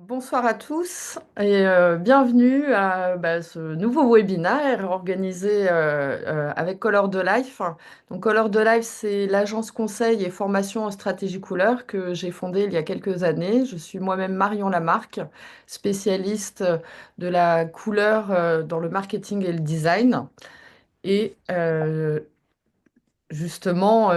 Bonsoir à tous et bienvenue à ce nouveau webinaire organisé avec Color de Life. Donc Color de Life, c'est l'agence conseil et formation en stratégie couleur que j'ai fondée il y a quelques années. Je suis moi-même Marion Lamarque, spécialiste de la couleur dans le marketing et le design. Et justement,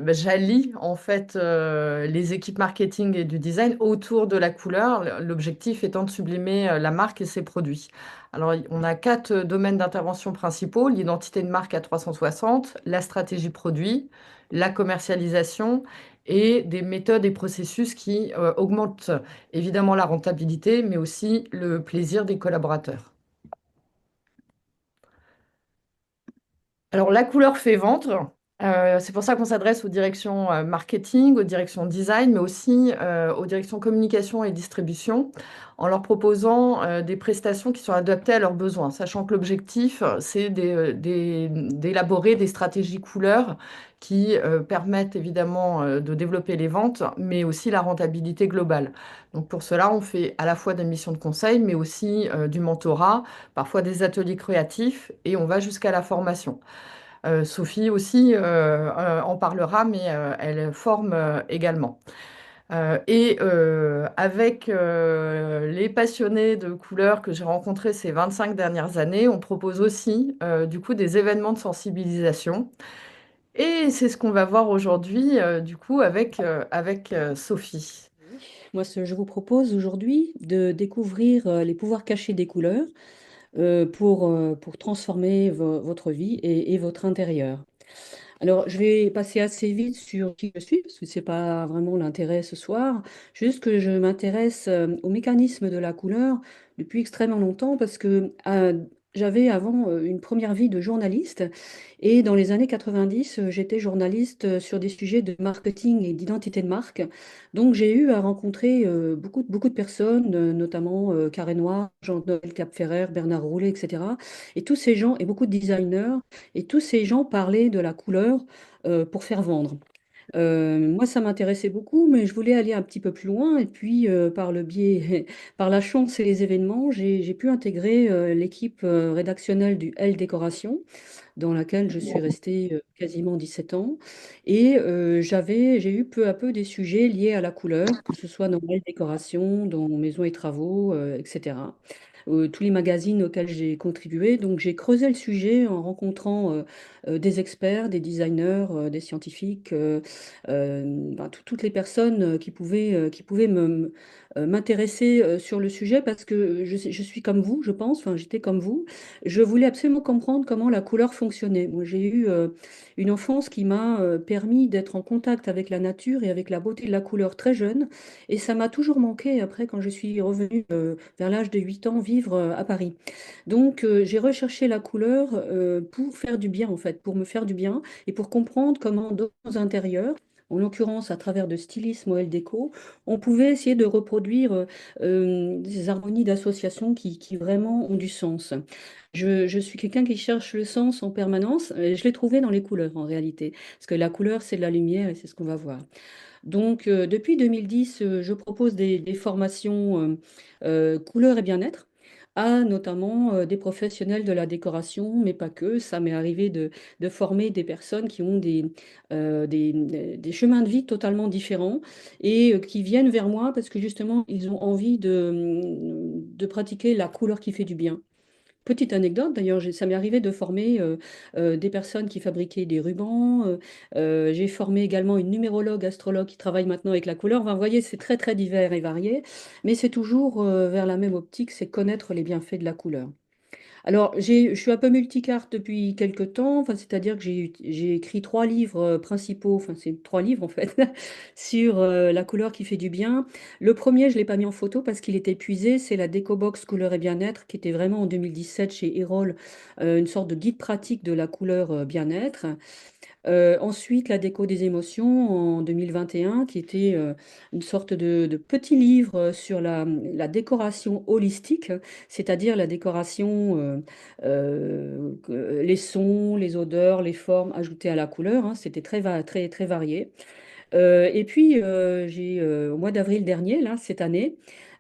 j'allie en fait les équipes marketing et du design autour de la couleur, l'objectif étant de sublimer la marque et ses produits. Alors, on a quatre domaines d'intervention principaux, l'identité de marque à 360, la stratégie produit, la commercialisation et des méthodes et processus qui augmentent évidemment la rentabilité, mais aussi le plaisir des collaborateurs. Alors, la couleur fait vendre. C'est pour ça qu'on s'adresse aux directions marketing, aux directions design, mais aussi aux directions communication et distribution, en leur proposant des prestations qui sont adaptées à leurs besoins, sachant que l'objectif, c'est d'élaborer des stratégies couleurs qui permettent évidemment de développer les ventes, mais aussi la rentabilité globale. Donc pour cela, on fait à la fois des missions de conseil, mais aussi du mentorat, parfois des ateliers créatifs, et on va jusqu'à la formation. Sophie aussi en parlera, mais elle forme également. Avec les passionnés de couleurs que j'ai rencontrés ces 25 dernières années, on propose aussi du coup des événements de sensibilisation. Et c'est ce qu'on va voir aujourd'hui du coup avec Sophie. Moi, je vous propose aujourd'hui de découvrir les pouvoirs cachés des couleurs pour transformer votre vie et votre intérieur. Alors, je vais passer assez vite sur qui je suis, parce que ce n'est pas vraiment l'intérêt ce soir. Juste que je m'intéresse au mécanisme de la couleur depuis extrêmement longtemps, parce que j'avais avant une première vie de journaliste, et dans les années 90, j'étais journaliste sur des sujets de marketing et d'identité de marque. Donc, j'ai eu à rencontrer beaucoup de personnes, notamment Carré Noir, Jean-Noël Cap-Ferrer, Bernard Roulet, etc. Et tous ces gens, et beaucoup de designers. Et tous ces gens parlaient de la couleur pour faire vendre. Moi, ça m'intéressait beaucoup, mais je voulais aller un petit peu plus loin. Et puis, par le biais, par la chance et les événements, j'ai pu intégrer l'équipe rédactionnelle du L Décoration, dans laquelle je suis restée quasiment 17 ans. Et j'ai eu peu à peu des sujets liés à la couleur, que ce soit dans L Décoration, dans Maisons et Travaux, etc. Tous les magazines auxquels j'ai contribué. Donc j'ai creusé le sujet en rencontrant des experts, des designers, des scientifiques, toutes les personnes qui pouvaient m'intéresser sur le sujet parce que je suis comme vous, je pense, enfin j'étais comme vous. Je voulais absolument comprendre comment la couleur fonctionnait. Moi, j'ai eu une enfance qui m'a permis d'être en contact avec la nature et avec la beauté de la couleur très jeune. Et ça m'a toujours manqué après quand je suis revenue vers l'âge de 8 ans vivre à Paris. Donc, j'ai recherché la couleur pour faire du bien, en fait, pour me faire du bien et pour comprendre comment dans nos intérieurs, en l'occurrence à travers de stylisme OL Déco, on pouvait essayer de reproduire des harmonies d'association qui vraiment ont du sens. Je suis quelqu'un qui cherche le sens en permanence et je l'ai trouvé dans les couleurs en réalité, parce que la couleur, c'est de la lumière et c'est ce qu'on va voir. Donc, depuis 2010, je propose des formations couleurs et bien-être à notamment des professionnels de la décoration, mais pas que. Ça m'est arrivé de former des personnes qui ont des chemins de vie totalement différents et qui viennent vers moi parce que justement, ils ont envie de pratiquer la couleur qui fait du bien. Petite anecdote, d'ailleurs, ça m'est arrivé de former des personnes qui fabriquaient des rubans. J'ai formé également une numérologue, astrologue qui travaille maintenant avec la couleur. Enfin, vous voyez, c'est très, très divers et varié, mais c'est toujours vers la même optique, c'est connaître les bienfaits de la couleur. Alors, je suis un peu multicarte depuis quelques temps, enfin, c'est-à-dire que j'ai écrit trois livres principaux, enfin c'est trois livres en fait, sur la couleur qui fait du bien. Le premier, je ne l'ai pas mis en photo parce qu'il était épuisé, c'est la Décobox Couleur et Bien-être, qui était vraiment en 2017 chez Erol, une sorte de guide pratique de la couleur bien-être. Ensuite, la déco des émotions en 2021, qui était une sorte de petit livre sur la décoration holistique, c'est-à-dire la décoration, les sons, les odeurs, les formes ajoutées à la couleur, hein. C'était très, très varié. Et puis, au mois d'avril dernier, là, cette année,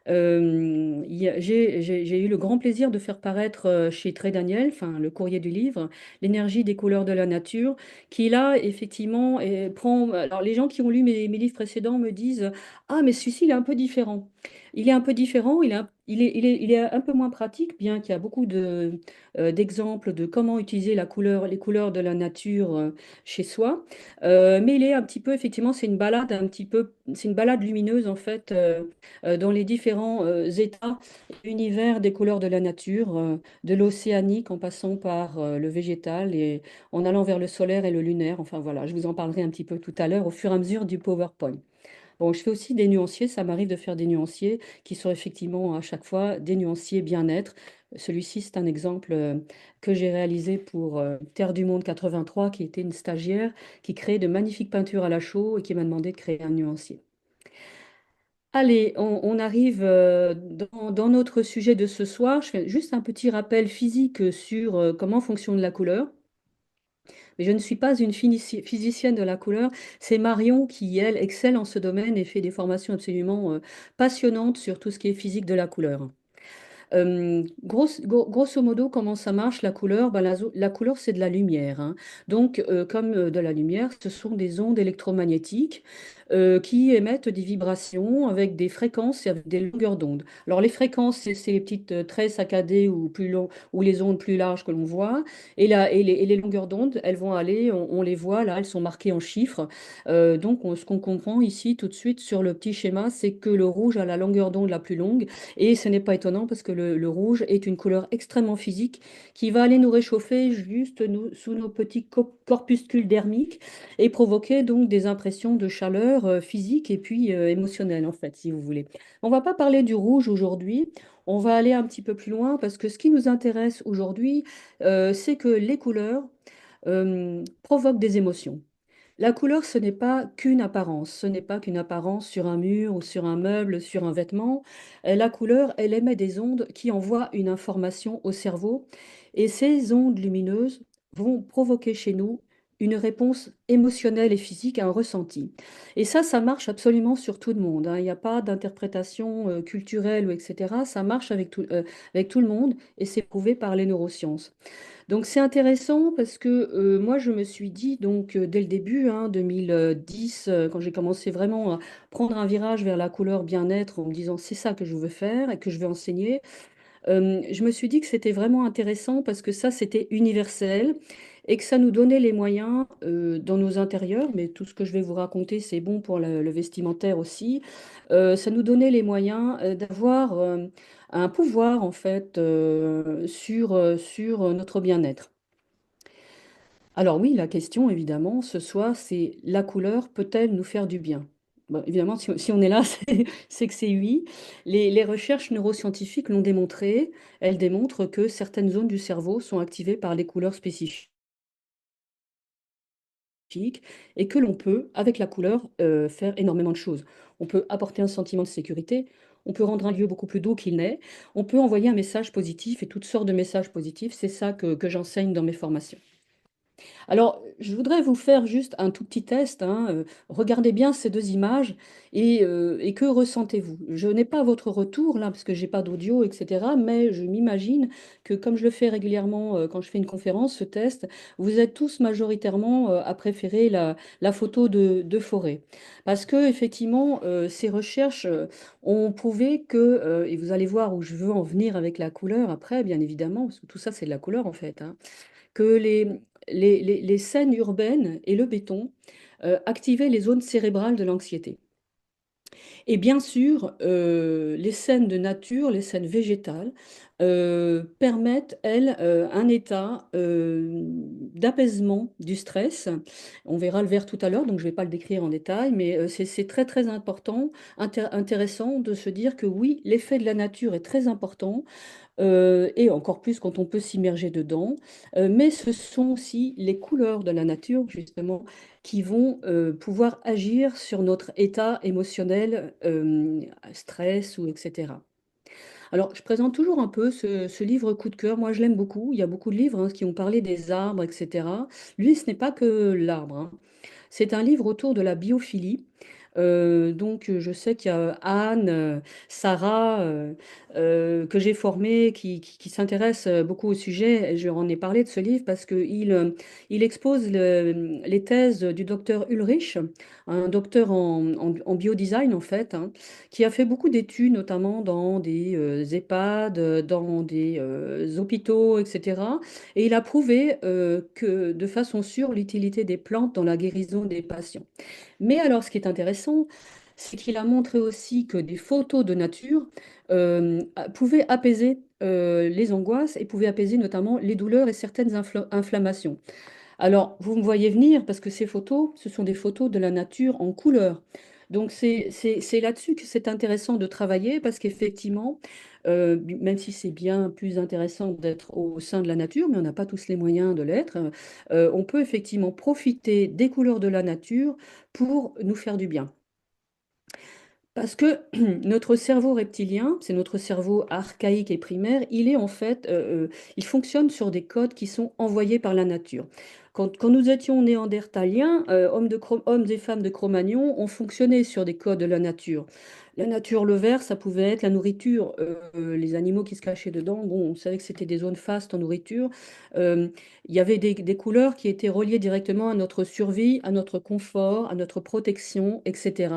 J'ai eu le grand plaisir de faire paraître chez Très Daniel, enfin le courrier du livre, L'énergie des couleurs de la nature, qui là, effectivement, prend. Alors, les gens qui ont lu mes livres précédents me disent, ah, mais celui-ci, il est un peu différent. Il est un peu différent, il est un peu moins pratique, bien qu'il y a beaucoup d'exemples de comment utiliser les couleurs de la nature chez soi. Mais il est un petit peu, effectivement, c'est une balade un petit peu, c'est une balade lumineuse, en fait. Dans les différents états et univers des couleurs de la nature, de l'océanique en passant par le végétal et en allant vers le solaire et le lunaire. Enfin voilà, je vous en parlerai un petit peu tout à l'heure au fur et à mesure du PowerPoint. Bon, je fais aussi des nuanciers, ça m'arrive de faire des nuanciers qui sont effectivement à chaque fois des nuanciers bien-être. Celui-ci, c'est un exemple que j'ai réalisé pour Terre du Monde 83, qui était une stagiaire qui créait de magnifiques peintures à la chaux et qui m'a demandé de créer un nuancier. Allez, on arrive dans notre sujet de ce soir. Je fais juste un petit rappel physique sur comment fonctionne la couleur. Mais je ne suis pas une physicienne de la couleur. C'est Marion qui, elle, excelle en ce domaine et fait des formations absolument passionnantes sur tout ce qui est physique de la couleur. Grosso modo, comment ça marche la couleur? Ben, la couleur, c'est de la lumière, hein. Donc, comme de la lumière, ce sont des ondes électromagnétiques qui émettent des vibrations avec des fréquences et avec des longueurs d'onde. Alors, les fréquences, c'est les petites traits saccadés ou plus longs, ou les ondes plus larges que l'on voit. Et les longueurs d'onde, elles vont aller, on les voit là, elles sont marquées en chiffres. Donc, ce qu'on comprend ici tout de suite sur le petit schéma, c'est que le rouge a la longueur d'onde la plus longue et ce n'est pas étonnant parce que le rouge est une couleur extrêmement physique qui va aller nous réchauffer juste sous nos petits corpuscules dermiques et provoquer donc des impressions de chaleur physique et puis émotionnelle en fait, si vous voulez. On va pas parler du rouge aujourd'hui. On va aller un petit peu plus loin parce que ce qui nous intéresse aujourd'hui, c'est que les couleurs provoquent des émotions. La couleur, ce n'est pas qu'une apparence, ce n'est pas qu'une apparence sur un mur ou sur un meuble, sur un vêtement. La couleur, elle émet des ondes qui envoient une information au cerveau et ces ondes lumineuses vont provoquer chez nous une réponse émotionnelle et physique à un ressenti. Et ça marche absolument sur tout le monde, hein. Il n'y a pas d'interprétation culturelle ou etc. Ça marche avec tout le monde et c'est prouvé par les neurosciences. Donc c'est intéressant parce que moi je me suis dit donc dès le début, hein, 2010, quand j'ai commencé vraiment à prendre un virage vers la couleur bien-être en me disant c'est ça que je veux faire et que je veux enseigner, je me suis dit que c'était vraiment intéressant parce que ça c'était universel et que ça nous donnait les moyens dans nos intérieurs, mais tout ce que je vais vous raconter c'est bon pour le vestimentaire aussi. Ça nous donnait les moyens d'avoir un pouvoir en fait sur notre bien-être. Alors oui, la question, évidemment, ce soir, c'est la couleur peut-elle nous faire du bien? Bon, évidemment, si on est là, c'est que c'est oui. Les recherches neuroscientifiques l'ont démontré. Elles démontrent que certaines zones du cerveau sont activées par les couleurs spécifiques et que l'on peut, avec la couleur, faire énormément de choses. On peut apporter un sentiment de sécurité, on peut rendre un lieu beaucoup plus doux qu'il n'est, on peut envoyer un message positif et toutes sortes de messages positifs. C'est ça que j'enseigne dans mes formations. Alors, je voudrais vous faire juste un tout petit test, hein. Regardez bien ces deux images et que ressentez-vous? Je n'ai pas votre retour là parce que j'ai pas d'audio, etc. Mais je m'imagine que comme je le fais régulièrement quand je fais une conférence, ce test, vous êtes tous majoritairement à préférer la photo de forêt. Parce que effectivement, ces recherches ont prouvé que, et vous allez voir où je veux en venir avec la couleur après, bien évidemment, parce que tout ça c'est de la couleur en fait, hein, que les scènes urbaines et le béton activaient les zones cérébrales de l'anxiété. Et bien sûr, les scènes de nature, les scènes végétales, permettent, elles, un état d'apaisement du stress. On verra le vert tout à l'heure, donc je ne vais pas le décrire en détail, mais c'est très très important, intéressant de se dire que oui, l'effet de la nature est très important et encore plus quand on peut s'immerger dedans. Mais ce sont aussi les couleurs de la nature, justement, qui vont pouvoir agir sur notre état émotionnel, stress ou etc. Alors, je présente toujours un peu ce livre coup de cœur. Moi, je l'aime beaucoup. Il y a beaucoup de livres hein, qui ont parlé des arbres, etc. Lui, ce n'est pas que l'arbre, hein. C'est un livre autour de la biophilie. Je sais qu'il y a Anne, Sarah, que j'ai formée, qui s'intéressent beaucoup au sujet. Et je en ai parlé de ce livre parce qu'il expose les thèses du docteur Ulrich, un docteur en biodesign en fait, hein, qui a fait beaucoup d'études, notamment dans des EHPAD, dans des hôpitaux, etc. Et il a prouvé que de façon sûre l'utilité des plantes dans la guérison des patients. Mais alors, ce qui est intéressant, c'est qu'il a montré aussi que des photos de nature pouvaient apaiser les angoisses et pouvaient apaiser notamment les douleurs et certaines inflammations. Alors, vous me voyez venir parce que ces photos, ce sont des photos de la nature en couleur. Donc, c'est là-dessus que c'est intéressant de travailler parce qu'effectivement, même si c'est bien plus intéressant d'être au sein de la nature, mais on n'a pas tous les moyens de l'être, on peut effectivement profiter des couleurs de la nature pour nous faire du bien. Parce que notre cerveau reptilien, c'est notre cerveau archaïque et primaire, il est en fait, il fonctionne sur des codes qui sont envoyés par la nature. Quand nous étions néandertaliens, hommes et femmes de Cro-Magnon, on fonctionnait sur des codes de la nature. La nature, le vert, ça pouvait être la nourriture, les animaux qui se cachaient dedans. Bon, on savait que c'était des zones fastes en nourriture. Euh, il y avait des couleurs qui étaient reliées directement à notre survie, à notre confort, à notre protection, etc.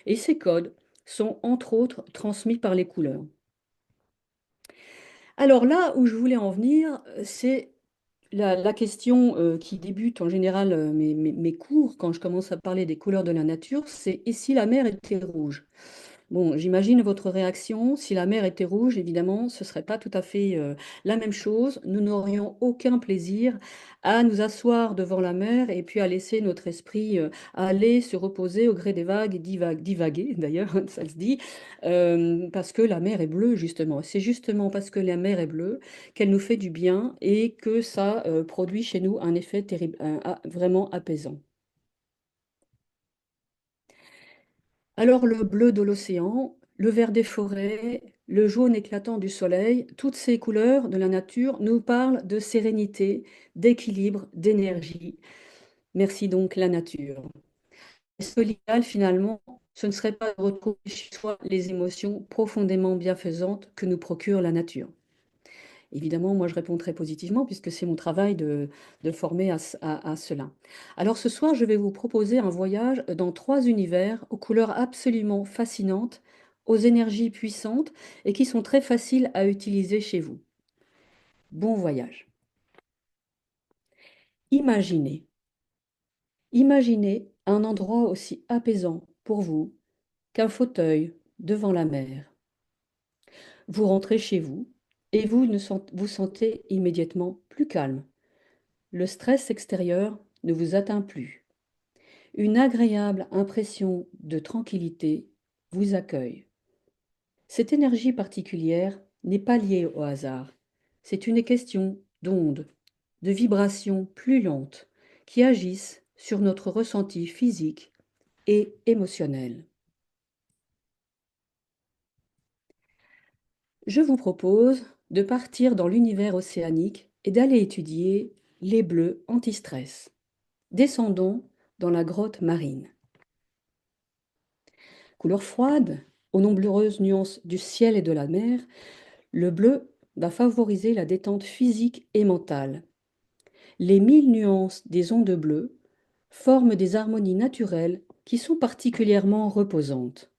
Et ces codes sont entre autres transmis par les couleurs. Alors là où je voulais en venir, c'est la question qui débute en général mes cours quand je commence à parler des couleurs de la nature, c'est et si la mer était rouge? Bon, j'imagine votre réaction. Si la mer était rouge, évidemment, ce serait pas tout à fait la même chose. Nous n'aurions aucun plaisir à nous asseoir devant la mer et puis à laisser notre esprit aller se reposer au gré des vagues, divaguer d'ailleurs, ça se dit, parce que la mer est bleue, justement. C'est justement parce que la mer est bleue qu'elle nous fait du bien et que ça produit chez nous un effet terrible, vraiment apaisant. Alors le bleu de l'océan, le vert des forêts, le jaune éclatant du soleil, toutes ces couleurs de la nature nous parlent de sérénité, d'équilibre, d'énergie. Merci donc la nature. Est-ce que l'idéal finalement, ce ne serait pas de retrouver chez soi les émotions profondément bienfaisantes que nous procure la nature? Évidemment, moi je réponds très positivement puisque c'est mon travail de former à cela. Alors ce soir, je vais vous proposer un voyage dans trois univers aux couleurs absolument fascinantes, aux énergies puissantes et qui sont très faciles à utiliser chez vous. Bon voyage. Imaginez, imaginez un endroit aussi apaisant pour vous qu'un fauteuil devant la mer. Vous rentrez chez vous et vous sentez immédiatement plus calme. Le stress extérieur ne vous atteint plus. Une agréable impression de tranquillité vous accueille. Cette énergie particulière n'est pas liée au hasard. C'est une question d'ondes, de vibrations plus lentes qui agissent sur notre ressenti physique et émotionnel. Je vous propose de partir dans l'univers océanique et d'aller étudier les bleus anti-stress. Descendons dans la grotte marine. Couleur froide, aux nombreuses nuances du ciel et de la mer, le bleu va favoriser la détente physique et mentale. Les 1000 nuances des ondes bleues forment des harmonies naturelles qui sont particulièrement reposantes.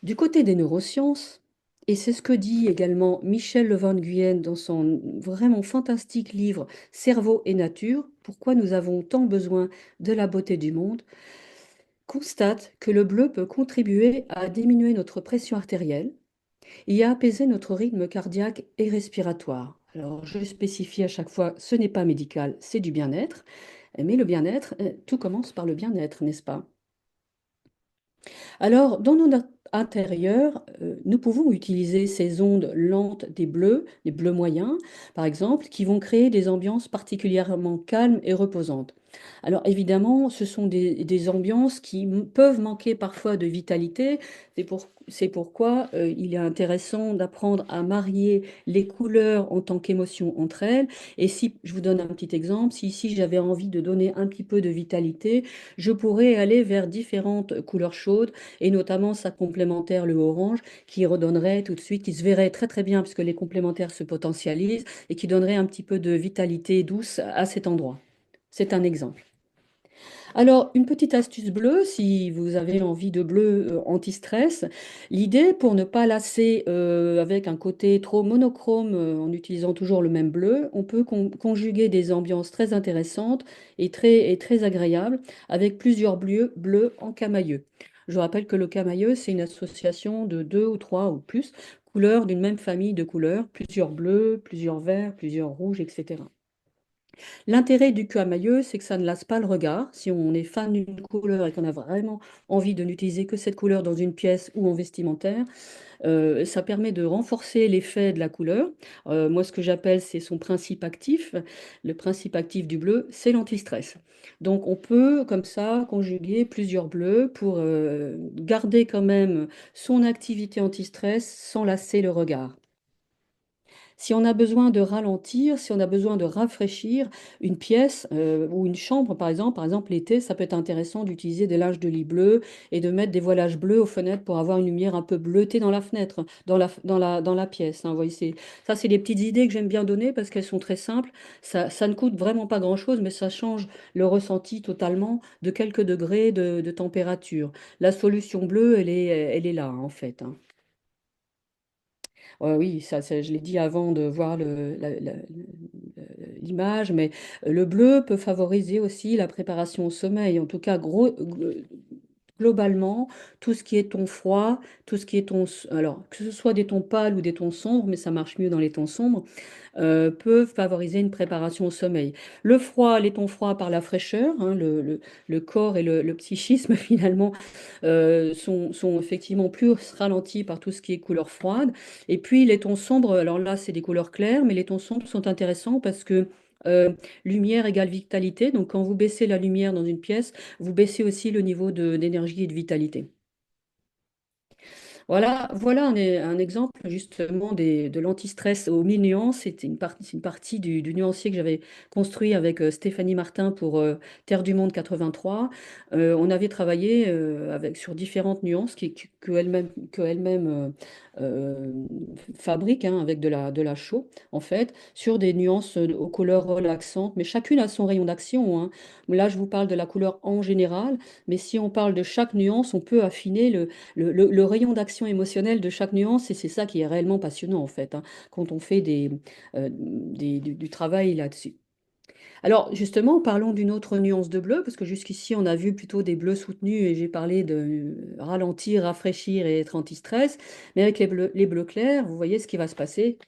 Du côté des neurosciences, et c'est ce que dit également Michel Le Van Nguyen dans son vraiment fantastique livre Cerveau et nature, pourquoi nous avons tant besoin de la beauté du monde, constate que le bleu peut contribuer à diminuer notre pression artérielle et à apaiser notre rythme cardiaque et respiratoire. Alors, je spécifie à chaque fois, ce n'est pas médical, c'est du bien-être. Mais le bien-être, tout commence par le bien-être, n'est-ce pas? Alors, dans notre intérieur, nous pouvons utiliser ces ondes lentes des bleus moyens, par exemple, qui vont créer des ambiances particulièrement calmes et reposantes. Alors évidemment, ce sont des ambiances qui peuvent manquer parfois de vitalité. C'est pourquoi il est intéressant d'apprendre à marier les couleurs en tant qu'émotion entre elles. Et si je vous donne un petit exemple, si ici j'avais envie de donner un petit peu de vitalité, je pourrais aller vers différentes couleurs chaudes et notamment sa complémentaire, le orange, qui redonnerait tout de suite, qui se verrait très très bien puisque les complémentaires se potentialisent et qui donnerait un petit peu de vitalité douce à cet endroit. C'est un exemple. Alors, une petite astuce bleue, si vous avez envie de bleu anti-stress, l'idée pour ne pas lasser avec un côté trop monochrome en utilisant toujours le même bleu, on peut conjuguer des ambiances très intéressantes et très agréables avec plusieurs bleus en camailleux. Je vous rappelle que le camailleux, c'est une association de deux ou trois ou plus couleurs d'une même famille de couleurs, plusieurs bleus, plusieurs verts, plusieurs rouges, etc. L'intérêt du camailleux, c'est que ça ne lasse pas le regard. Si on est fan d'une couleur et qu'on a vraiment envie de n'utiliser que cette couleur dans une pièce ou en vestimentaire, ça permet de renforcer l'effet de la couleur. Moi, ce que j'appelle, c'est son principe actif. Le principe actif du bleu, c'est l'antistress. Donc, on peut, comme ça, conjuguer plusieurs bleus pour garder quand même son activité antistress sans lasser le regard. Si on a besoin de ralentir, si on a besoin de rafraîchir une pièce ou une chambre, par exemple l'été, ça peut être intéressant d'utiliser des linges de lit bleus et de mettre des voilages bleus aux fenêtres pour avoir une lumière un peu bleutée dans la fenêtre, dans la pièce, hein. Vous voyez, ça, c'est des petites idées que j'aime bien donner parce qu'elles sont très simples. Ça ne coûte vraiment pas grand-chose, mais ça change le ressenti totalement de quelques degrés de température. La solution bleue, elle est là, hein, en fait, hein. Ouais, oui, je l'ai dit avant de voir l'image, mais le bleu peut favoriser aussi la préparation au sommeil. En tout cas, globalement, tout ce qui est ton froid, tout ce qui est alors que ce soit des tons pâles ou des tons sombres, mais ça marche mieux dans les tons sombres, peuvent favoriser une préparation au sommeil. Le froid, les tons froids par la fraîcheur, hein, le corps et le psychisme finalement sont effectivement plus ralentis par tout ce qui est couleur froide. Et puis les tons sombres, alors là c'est des couleurs claires, mais les tons sombres sont intéressants parce que lumière égale vitalité. Donc quand vous baissez la lumière dans une pièce, vous baissez aussi le niveau d'énergie et de vitalité. Voilà un exemple justement de l'antistress aux 1000 nuances. C'est une partie du nuancier que j'avais construit avec Stéphanie Martin pour Terre du Monde 83. On avait travaillé sur différentes nuances que elle-même fabrique, hein, avec de la chaux, en fait, sur des nuances aux couleurs relaxantes. Mais chacune a son rayon d'action, hein. Là, je vous parle de la couleur en général, mais si on parle de chaque nuance, on peut affiner le rayon d'action émotionnelle de chaque nuance, et c'est ça qui est réellement passionnant en fait, hein, quand on fait du travail là-dessus. Alors justement, parlons d'une autre nuance de bleu, parce que jusqu'ici on a vu plutôt des bleus soutenus et j'ai parlé de ralentir, rafraîchir et être anti-stress, mais avec les bleus clairs, vous voyez ce qui va se passer.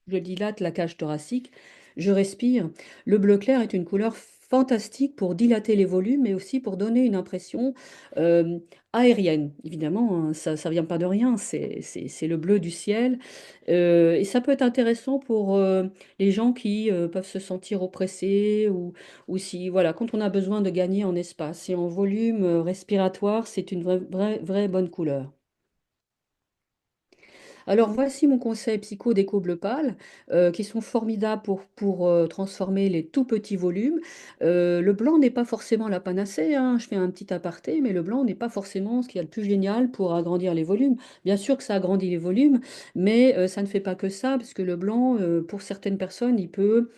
Je dilate la cage thoracique, je respire. Le bleu clair est une couleur fantastique pour dilater les volumes, mais aussi pour donner une impression euh, aérienne. Évidemment, hein, ça ne vient pas de rien, c'est le bleu du ciel. Et ça peut être intéressant pour les gens qui peuvent se sentir oppressés ou si, voilà, quand on a besoin de gagner en espace et en volume respiratoire, c'est une vraie bonne couleur. Alors voici mon conseil psycho des bleu pâle, qui sont formidables pour transformer les tout petits volumes. Le blanc n'est pas forcément la panacée, hein, je fais un petit aparté, mais le blanc n'est pas forcément ce qu'il y a de plus génial pour agrandir les volumes. Bien sûr que ça agrandit les volumes, mais ça ne fait pas que ça, parce que le blanc, pour certaines personnes, il peut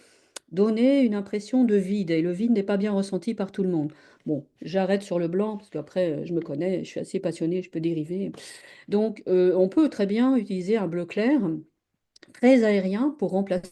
donner une impression de vide, et le vide n'est pas bien ressenti par tout le monde. Bon, j'arrête sur le blanc, parce qu'après, je me connais, je suis assez passionnée, je peux dériver. Donc, on peut très bien utiliser un bleu clair très aérien pour remplacer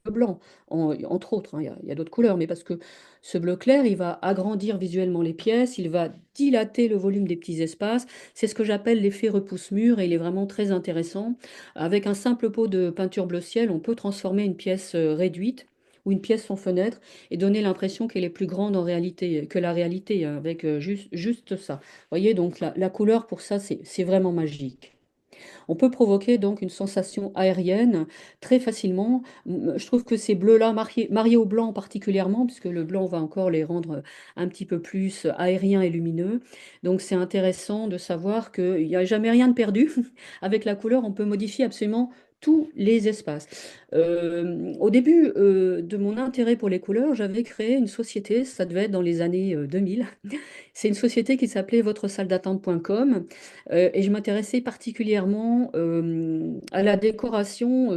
le blanc, entre autres, hein. Il y a d'autres couleurs, mais parce que ce bleu clair, il va agrandir visuellement les pièces, il va dilater le volume des petits espaces. C'est ce que j'appelle l'effet repousse-mur et il est vraiment très intéressant. Avec un simple pot de peinture bleu ciel, on peut transformer une pièce réduite ou une pièce sans fenêtre et donner l'impression qu'elle est plus grande en réalité que la réalité, hein, avec juste ça. Vous voyez, donc la couleur pour ça, c'est vraiment magique. On peut provoquer donc une sensation aérienne très facilement. Je trouve que ces bleus-là, mariés au blanc particulièrement, puisque le blanc va encore les rendre un petit peu plus aériens et lumineux. Donc c'est intéressant de savoir qu'il n'y a jamais rien de perdu. Avec la couleur, on peut modifier absolument tous les espaces. Au début de mon intérêt pour les couleurs, j'avais créé une société, ça devait être dans les années 2000. C'est une société qui s'appelait votresaldattente.com et je m'intéressais particulièrement à la décoration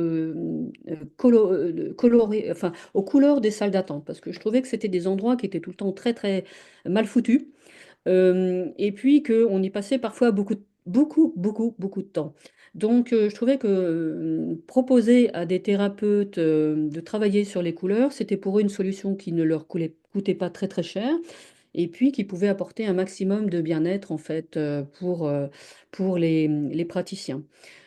colorée, enfin aux couleurs des salles d'attente parce que je trouvais que c'était des endroits qui étaient tout le temps très très mal foutus et puis qu'on y passait parfois beaucoup de temps. Donc, je trouvais que proposer à des thérapeutes de travailler sur les couleurs, c'était pour eux une solution qui ne leur coûtait pas très très cher et puis qui pouvait apporter un maximum de bien-être en fait pour les praticiens.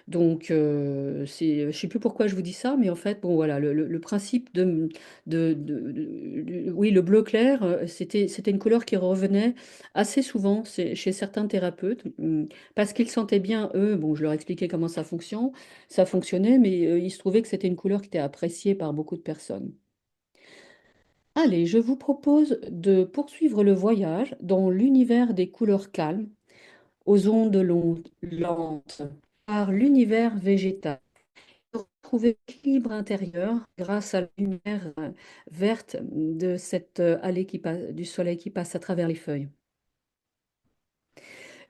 Donc, je ne sais plus pourquoi je vous dis ça, mais en fait, bon voilà, le principe oui, le bleu clair, c'était une couleur qui revenait assez souvent chez certains thérapeutes, parce qu'ils sentaient bien, eux, bon, je leur expliquais comment ça fonctionnait, mais il se trouvait que c'était une couleur qui était appréciée par beaucoup de personnes. Allez, je vous propose de poursuivre le voyage dans l'univers des couleurs calmes, aux ondes lentes, par l'univers végétal. Retrouver l'équilibre intérieur grâce à la lumière verte de cette allée du soleil qui passe à travers les feuilles.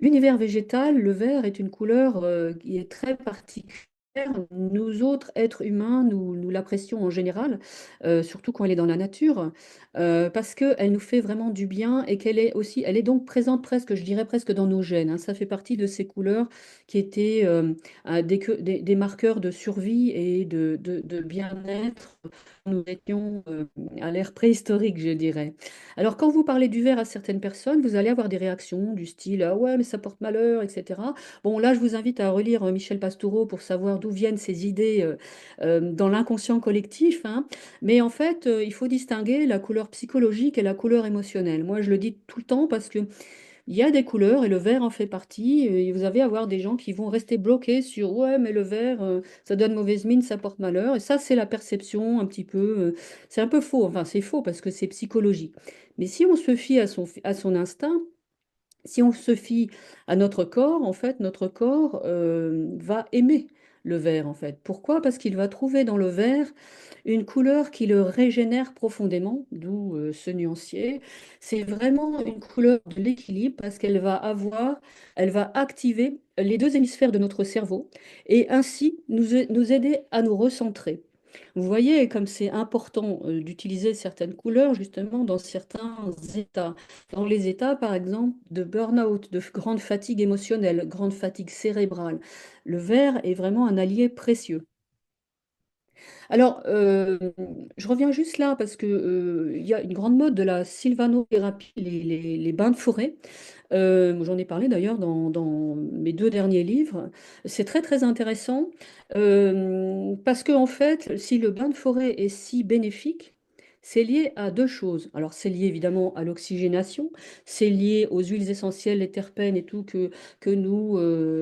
L'univers végétal, le vert, est une couleur qui est très particulière. Nous autres, êtres humains, nous l'apprécions en général, surtout quand elle est dans la nature, parce qu'elle nous fait vraiment du bien et qu'elle est aussi, elle est donc présente presque, je dirais presque dans nos gènes, hein. Ça fait partie de ces couleurs qui étaient des marqueurs de survie et de bien-être. Nous étions à l'ère préhistorique, je dirais. Alors, quand vous parlez du verre à certaines personnes, vous allez avoir des réactions du style ah ouais, mais ça porte malheur, etc. Bon, là, je vous invite à relire Michel Pastoureau pour savoir d'où viennent ces idées dans l'inconscient collectif, hein. Mais en fait, il faut distinguer la couleur psychologique et la couleur émotionnelle. Moi, je le dis tout le temps parce que il y a des couleurs et le vert en fait partie. Et vous allez avoir des gens qui vont rester bloqués sur ouais, mais le vert, ça donne mauvaise mine, ça porte malheur. Et ça, c'est la perception un petit peu. C'est un peu faux. Enfin, c'est faux parce que c'est psychologique. Mais si on se fie à son instinct, si on se fie à notre corps, en fait, notre corps va aimer le vert, en fait. Pourquoi? Parce qu'il va trouver dans le vert une couleur qui le régénère profondément, d'où ce nuancier. C'est vraiment une couleur de l'équilibre parce elle va activer les deux hémisphères de notre cerveau et ainsi nous aider à nous recentrer. Vous voyez comme c'est important d'utiliser certaines couleurs justement dans certains états. Dans les états, par exemple, de burn-out, de grande fatigue émotionnelle, grande fatigue cérébrale, le vert est vraiment un allié précieux. Alors, je reviens juste là parce que, il y a une grande mode de la sylvanothérapie, les bains de forêt. J'en ai parlé d'ailleurs dans mes deux derniers livres. C'est très très intéressant parce que en fait, si le bain de forêt est si bénéfique, c'est lié à deux choses. Alors, c'est lié évidemment à l'oxygénation, c'est lié aux huiles essentielles, les terpènes et tout que nous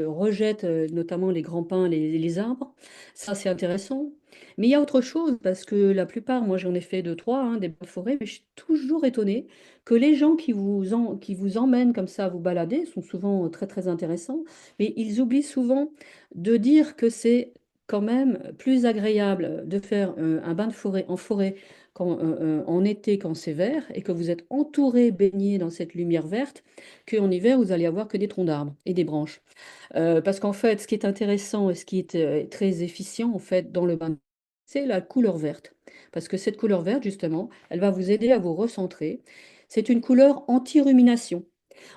rejettent notamment les grands pins, les arbres. Ça, c'est intéressant. Mais il y a autre chose, parce que la plupart, moi j'en ai fait deux, trois, hein, des bains de forêt, mais je suis toujours étonnée que les gens qui vous emmènent comme ça à vous balader sont souvent très très intéressants, mais ils oublient souvent de dire que c'est quand même plus agréable de faire un bain de forêt en été quand c'est vert et que vous êtes entouré, baigné dans cette lumière verte, qu'en hiver vous allez avoir que des troncs d'arbres et des branches. Parce qu'en fait, ce qui est intéressant et ce qui est très efficient en fait dans le bain, c'est la couleur verte. Parce que cette couleur verte, justement, elle va vous aider à vous recentrer. C'est une couleur anti-rumination.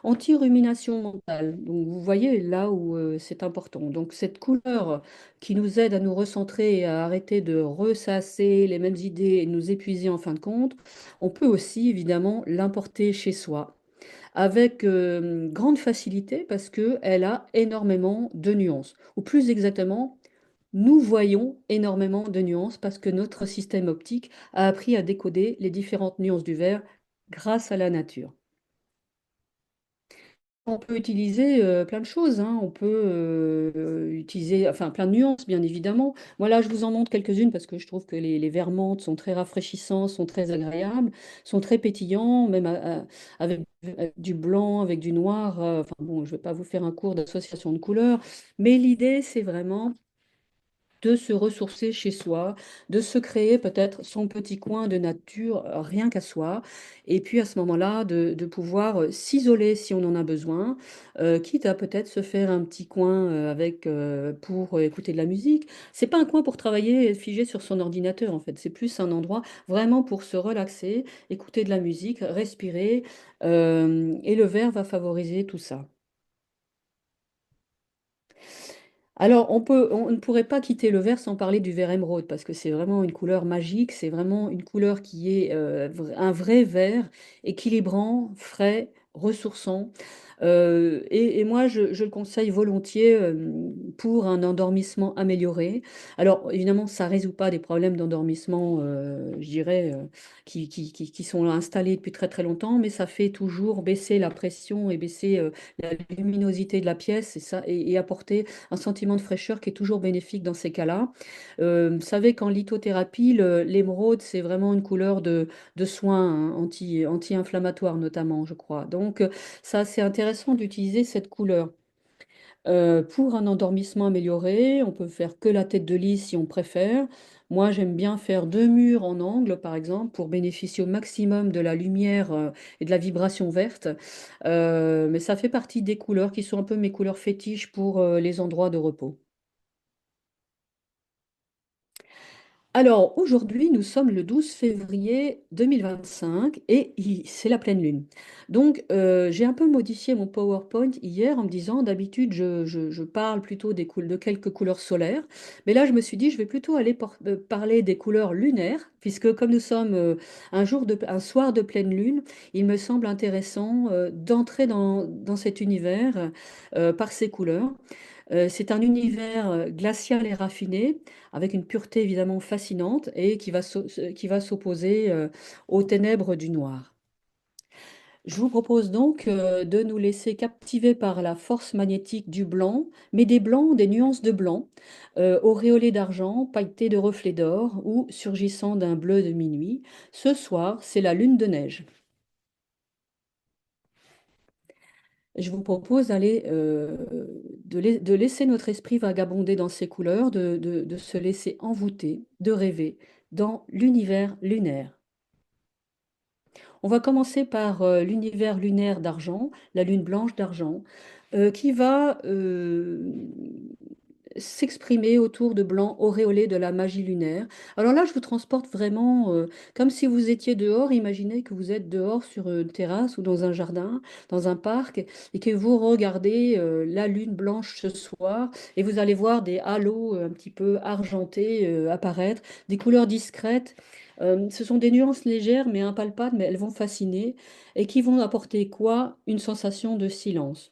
Anti-rumination mentale. Donc, vous voyez là où c'est important. Donc, cette couleur qui nous aide à nous recentrer et à arrêter de ressasser les mêmes idées et de nous épuiser en fin de compte, on peut aussi évidemment l'importer chez soi avec grande facilité parce qu'elle a énormément de nuances. Ou plus exactement, nous voyons énormément de nuances parce que notre système optique a appris à décoder les différentes nuances du vert grâce à la nature. On peut utiliser plein de choses, hein. On peut utiliser, enfin, plein de nuances, bien évidemment. Moi, là, je vous en montre quelques-unes parce que je trouve que les verres menthe sont très rafraîchissants, sont très agréables, sont très pétillants, même avec du blanc, avec du noir. Enfin, bon, je ne vais pas vous faire un cours d'association de couleurs, mais l'idée, c'est vraiment de se ressourcer chez soi, de se créer peut-être son petit coin de nature rien qu'à soi, et puis à ce moment-là, de pouvoir s'isoler si on en a besoin, quitte à peut-être se faire un petit coin pour écouter de la musique. C'est pas un coin pour travailler figé sur son ordinateur en fait, c'est plus un endroit vraiment pour se relaxer, écouter de la musique, respirer, et le verre va favoriser tout ça. Alors, on ne pourrait pas quitter le vert sans parler du vert émeraude, parce que c'est vraiment une couleur magique, c'est vraiment une couleur qui est un vrai vert, équilibrant, frais, ressourçant. Et moi, je le conseille volontiers pour un endormissement amélioré. Alors, évidemment, ça ne résout pas des problèmes d'endormissement, je dirais, qui sont installés depuis très très longtemps, mais ça fait toujours baisser la pression et baisser la luminosité de la pièce et apporter un sentiment de fraîcheur qui est toujours bénéfique dans ces cas-là. Vous savez qu'en lithothérapie, l'émeraude, c'est vraiment une couleur de soin, hein, anti-inflammatoire notamment, je crois. Donc, ça, c'est intéressant d'utiliser cette couleur. Pour un endormissement amélioré, on peut faire que la tête de lit si on préfère. Moi, j'aime bien faire deux murs en angle, par exemple, pour bénéficier au maximum de la lumière et de la vibration verte. Mais ça fait partie des couleurs qui sont un peu mes couleurs fétiches pour les endroits de repos. Alors aujourd'hui, nous sommes le 12 février 2025 et c'est la pleine lune. Donc j'ai un peu modifié mon PowerPoint hier en me disant d'habitude je parle plutôt de quelques couleurs solaires, mais là je me suis dit je vais plutôt aller parler des couleurs lunaires puisque comme nous sommes un soir de pleine lune, il me semble intéressant d'entrer dans cet univers par ces couleurs. C'est un univers glacial et raffiné, avec une pureté évidemment fascinante et qui va s'opposer aux ténèbres du noir. Je vous propose donc de nous laisser captiver par la force magnétique du blanc, mais des blancs, des nuances de blanc, auréolés d'argent, pailletés de reflets d'or ou surgissant d'un bleu de minuit. Ce soir, c'est la lune de neige. Je vous propose de laisser notre esprit vagabonder dans ces couleurs, de se laisser envoûter, de rêver dans l'univers lunaire. On va commencer par l'univers lunaire d'argent, la lune blanche d'argent, qui va s'exprimer autour de blanc auréolé de la magie lunaire. Alors là, je vous transporte vraiment comme si vous étiez dehors. Imaginez que vous êtes dehors sur une terrasse ou dans un jardin, dans un parc, et que vous regardez la lune blanche ce soir, et vous allez voir des halos un petit peu argentés apparaître, des couleurs discrètes. Ce sont des nuances légères mais impalpables, mais elles vont fasciner et qui vont apporter quoi? Une sensation de silence.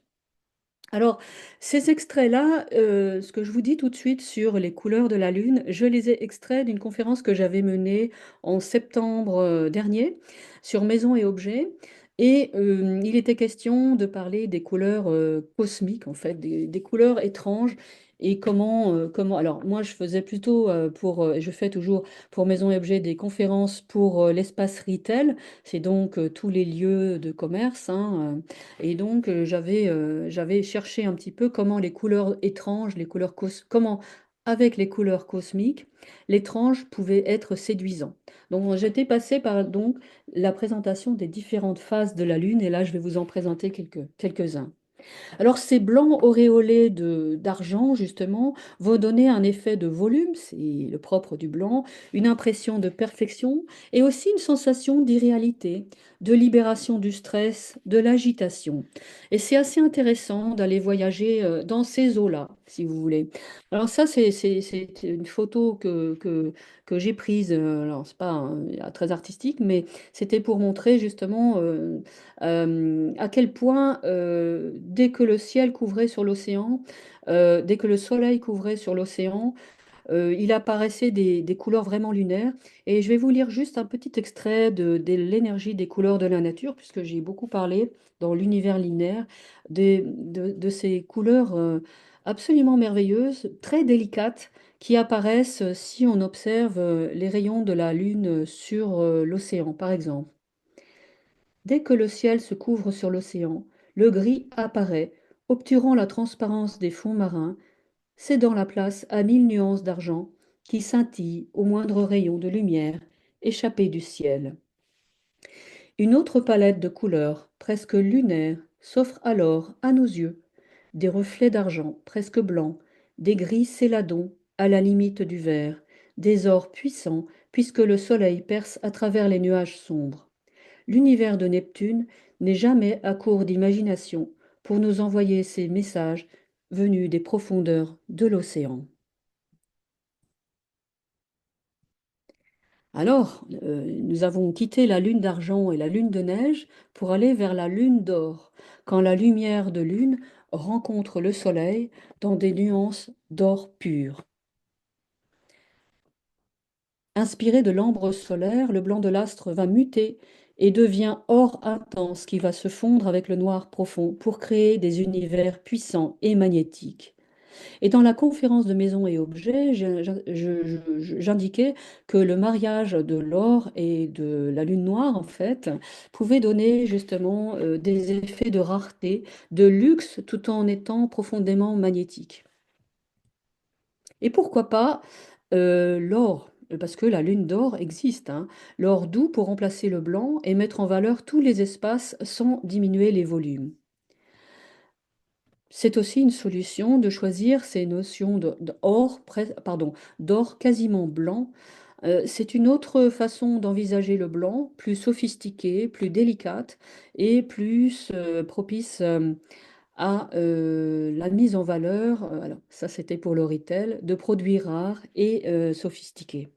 Alors, ces extraits-là, ce que je vous dis tout de suite sur les couleurs de la Lune, je les ai extraits d'une conférence que j'avais menée en septembre dernier sur Maison et objets. Et il était question de parler des couleurs cosmiques, en fait, des couleurs étranges. Et comment... Alors, moi, je faisais plutôt je fais toujours pour Maison et objets des conférences pour l'espace retail. C'est donc tous les lieux de commerce, hein, et donc, j'avais cherché un petit peu comment les couleurs étranges, comment, avec les couleurs cosmiques, l'étrange pouvait être séduisant. Donc, j'étais passée par donc, la présentation des différentes phases de la Lune, et là, je vais vous en présenter quelques-uns. Alors ces blancs auréolés d'argent, justement, vont donner un effet de volume, c'est le propre du blanc, une impression de perfection et aussi une sensation d'irréalité, de libération du stress, de l'agitation. Et c'est assez intéressant d'aller voyager dans ces eaux-là, si vous voulez. Alors ça, c'est une photo que j'ai prise, alors c'est pas très artistique, mais c'était pour montrer justement à quel point, dès que le ciel couvrait sur l'océan, dès que le soleil couvrait sur l'océan, il apparaissait des couleurs vraiment lunaires. Et je vais vous lire juste un petit extrait de l'énergie des couleurs de la nature, puisque j'ai beaucoup parlé dans l'univers lunaire de ces couleurs absolument merveilleuses, très délicates, qui apparaissent si on observe les rayons de la Lune sur l'océan, par exemple. Dès que le ciel se couvre sur l'océan, le gris apparaît, obturant la transparence des fonds marins, cédant la place à 1000 nuances d'argent qui scintillent au moindre rayon de lumière échappé du ciel. Une autre palette de couleurs, presque lunaire, s'offre alors à nos yeux, des reflets d'argent presque blancs, des gris céladons à la limite du vert, des ors puissants puisque le soleil perce à travers les nuages sombres. L'univers de Neptune n'est jamais à court d'imagination pour nous envoyer ces messages venus des profondeurs de l'océan. Alors, nous avons quitté la lune d'argent et la lune de neige pour aller vers la lune d'or, quand la lumière de lune rencontre le soleil dans des nuances d'or pur. Inspiré de l'ambre solaire, le blanc de l'astre va muter et devient or intense qui va se fondre avec le noir profond pour créer des univers puissants et magnétiques. Et dans la conférence de Maisons et Objets, j'indiquais que le mariage de l'or et de la lune noire, en fait, pouvait donner justement des effets de rareté, de luxe, tout en étant profondément magnétique. Et pourquoi pas l'or? Parce que la lune d'or existe, hein. L'or doux pour remplacer le blanc et mettre en valeur tous les espaces sans diminuer les volumes. C'est aussi une solution de choisir ces notions d'or quasiment blanc. C'est une autre façon d'envisager le blanc, plus sophistiquée, plus délicate et plus propice à la mise en valeur, alors ça c'était pour le retail, de produits rares et sophistiqués.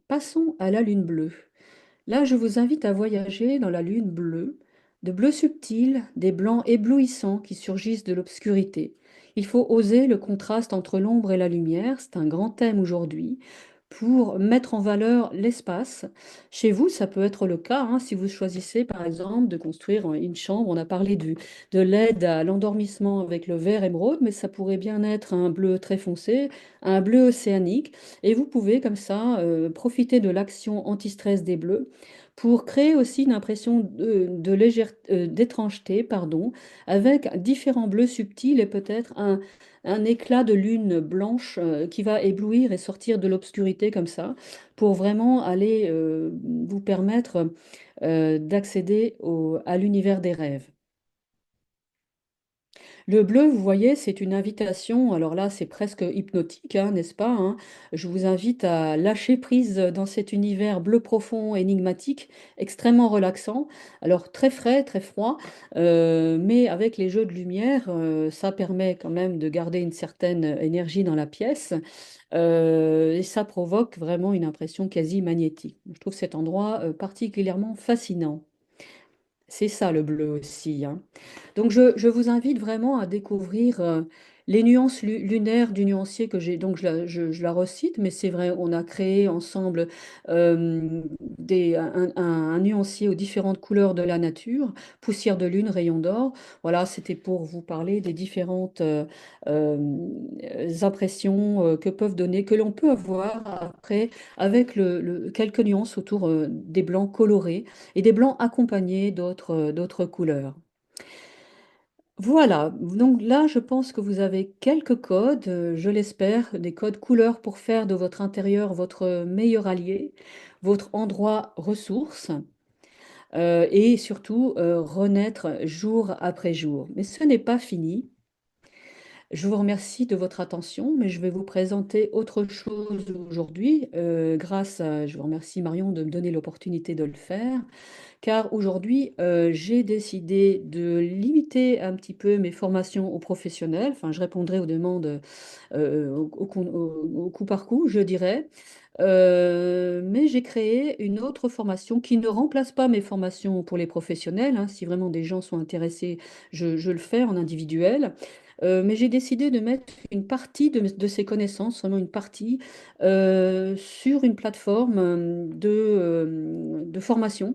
Passons à la lune bleue. Là, je vous invite à voyager dans la lune bleue, de bleu subtil, des blancs éblouissants qui surgissent de l'obscurité. Il faut oser le contraste entre l'ombre et la lumière, c'est un grand thème aujourd'hui, pour mettre en valeur l'espace. Chez vous, ça peut être le cas, hein, si vous choisissez par exemple de construire une chambre. On a parlé de l'aide à l'endormissement avec le vert émeraude, mais ça pourrait bien être un bleu très foncé, un bleu océanique. Et vous pouvez comme ça profiter de l'action anti-stress des bleus pour créer aussi une impression d'étrangeté, pardon, avec différents bleus subtils et peut-être un éclat de lune blanche qui va éblouir et sortir de l'obscurité comme ça, pour vraiment aller vous permettre d'accéder à l'univers des rêves. Le bleu, vous voyez, c'est une invitation. Alors là, c'est presque hypnotique, hein, n'est-ce pas, hein. Je vous invite à lâcher prise dans cet univers bleu profond, énigmatique, extrêmement relaxant. Alors très frais, très froid, mais avec les jeux de lumière, ça permet quand même de garder une certaine énergie dans la pièce. Et ça provoque vraiment une impression quasi magnétique. Je trouve cet endroit particulièrement fascinant. C'est ça le bleu aussi, hein. Donc je vous invite vraiment à découvrir les nuances lunaires du nuancier que j'ai. Donc je la recite, mais c'est vrai, on a créé ensemble un nuancier aux différentes couleurs de la nature, poussière de lune, rayon d'or. Voilà, c'était pour vous parler des différentes impressions que peuvent donner, que l'on peut avoir après avec quelques nuances autour des blancs colorés et des blancs accompagnés d'autres couleurs. Voilà, donc là, je pense que vous avez quelques codes, je l'espère, des codes couleurs pour faire de votre intérieur votre meilleur allié, votre endroit ressource, et surtout renaître jour après jour. Mais ce n'est pas fini. Je vous remercie de votre attention, mais je vais vous présenter autre chose aujourd'hui, je vous remercie Marion de me donner l'opportunité de le faire. Car aujourd'hui, j'ai décidé de limiter un petit peu mes formations aux professionnels. Enfin, je répondrai aux demandes au coup par coup, je dirais. Mais j'ai créé une autre formation qui ne remplace pas mes formations pour les professionnels, hein. Si vraiment des gens sont intéressés, je le fais en individuel. mais j'ai décidé de mettre une partie de ces connaissances, seulement une partie, sur une plateforme de formation.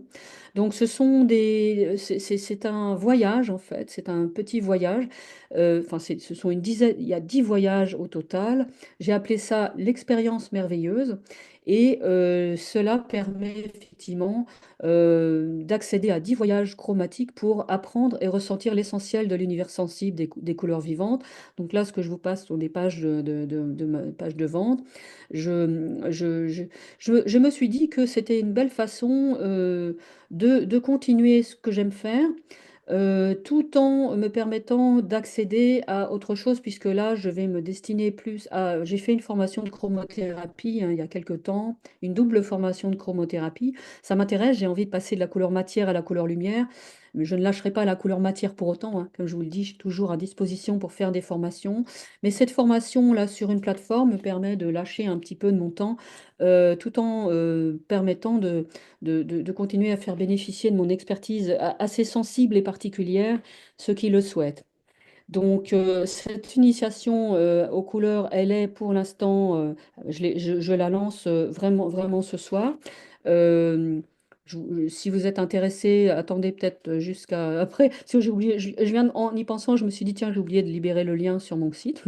Donc, c'est un voyage en fait, c'est un petit voyage. Enfin, ce sont une dizaine, il y a 10 voyages au total. J'ai appelé ça l'expérience merveilleuse. Et cela permet effectivement d'accéder à 10 voyages chromatiques pour apprendre et ressentir l'essentiel de l'univers sensible des couleurs vivantes. Donc là, ce que je vous passe sont des pages de ma page de vente. Je, je me suis dit que c'était une belle façon de continuer ce que j'aime faire, tout en me permettant d'accéder à autre chose, puisque là, je vais me destiner plus à... J'ai fait une formation de chromothérapie il y a quelque temps, une double formation de chromothérapie. Ça m'intéresse, j'ai envie de passer de la couleur matière à la couleur lumière, mais je ne lâcherai pas la couleur matière pour autant, hein. Comme je vous le dis, je suis toujours à disposition pour faire des formations. Mais cette formation-là sur une plateforme me permet de lâcher un petit peu de mon temps, tout en permettant de continuer à faire bénéficier de mon expertise assez sensible et particulière ceux qui le souhaitent. Donc, cette initiation aux couleurs, elle est pour l'instant, je la lance vraiment, vraiment ce soir. Euh, si vous êtes intéressé, attendez peut-être jusqu'à après. Si j'ai oublié, je viens en y pensant, je me suis dit, tiens, j'ai oublié de libérer le lien sur mon site.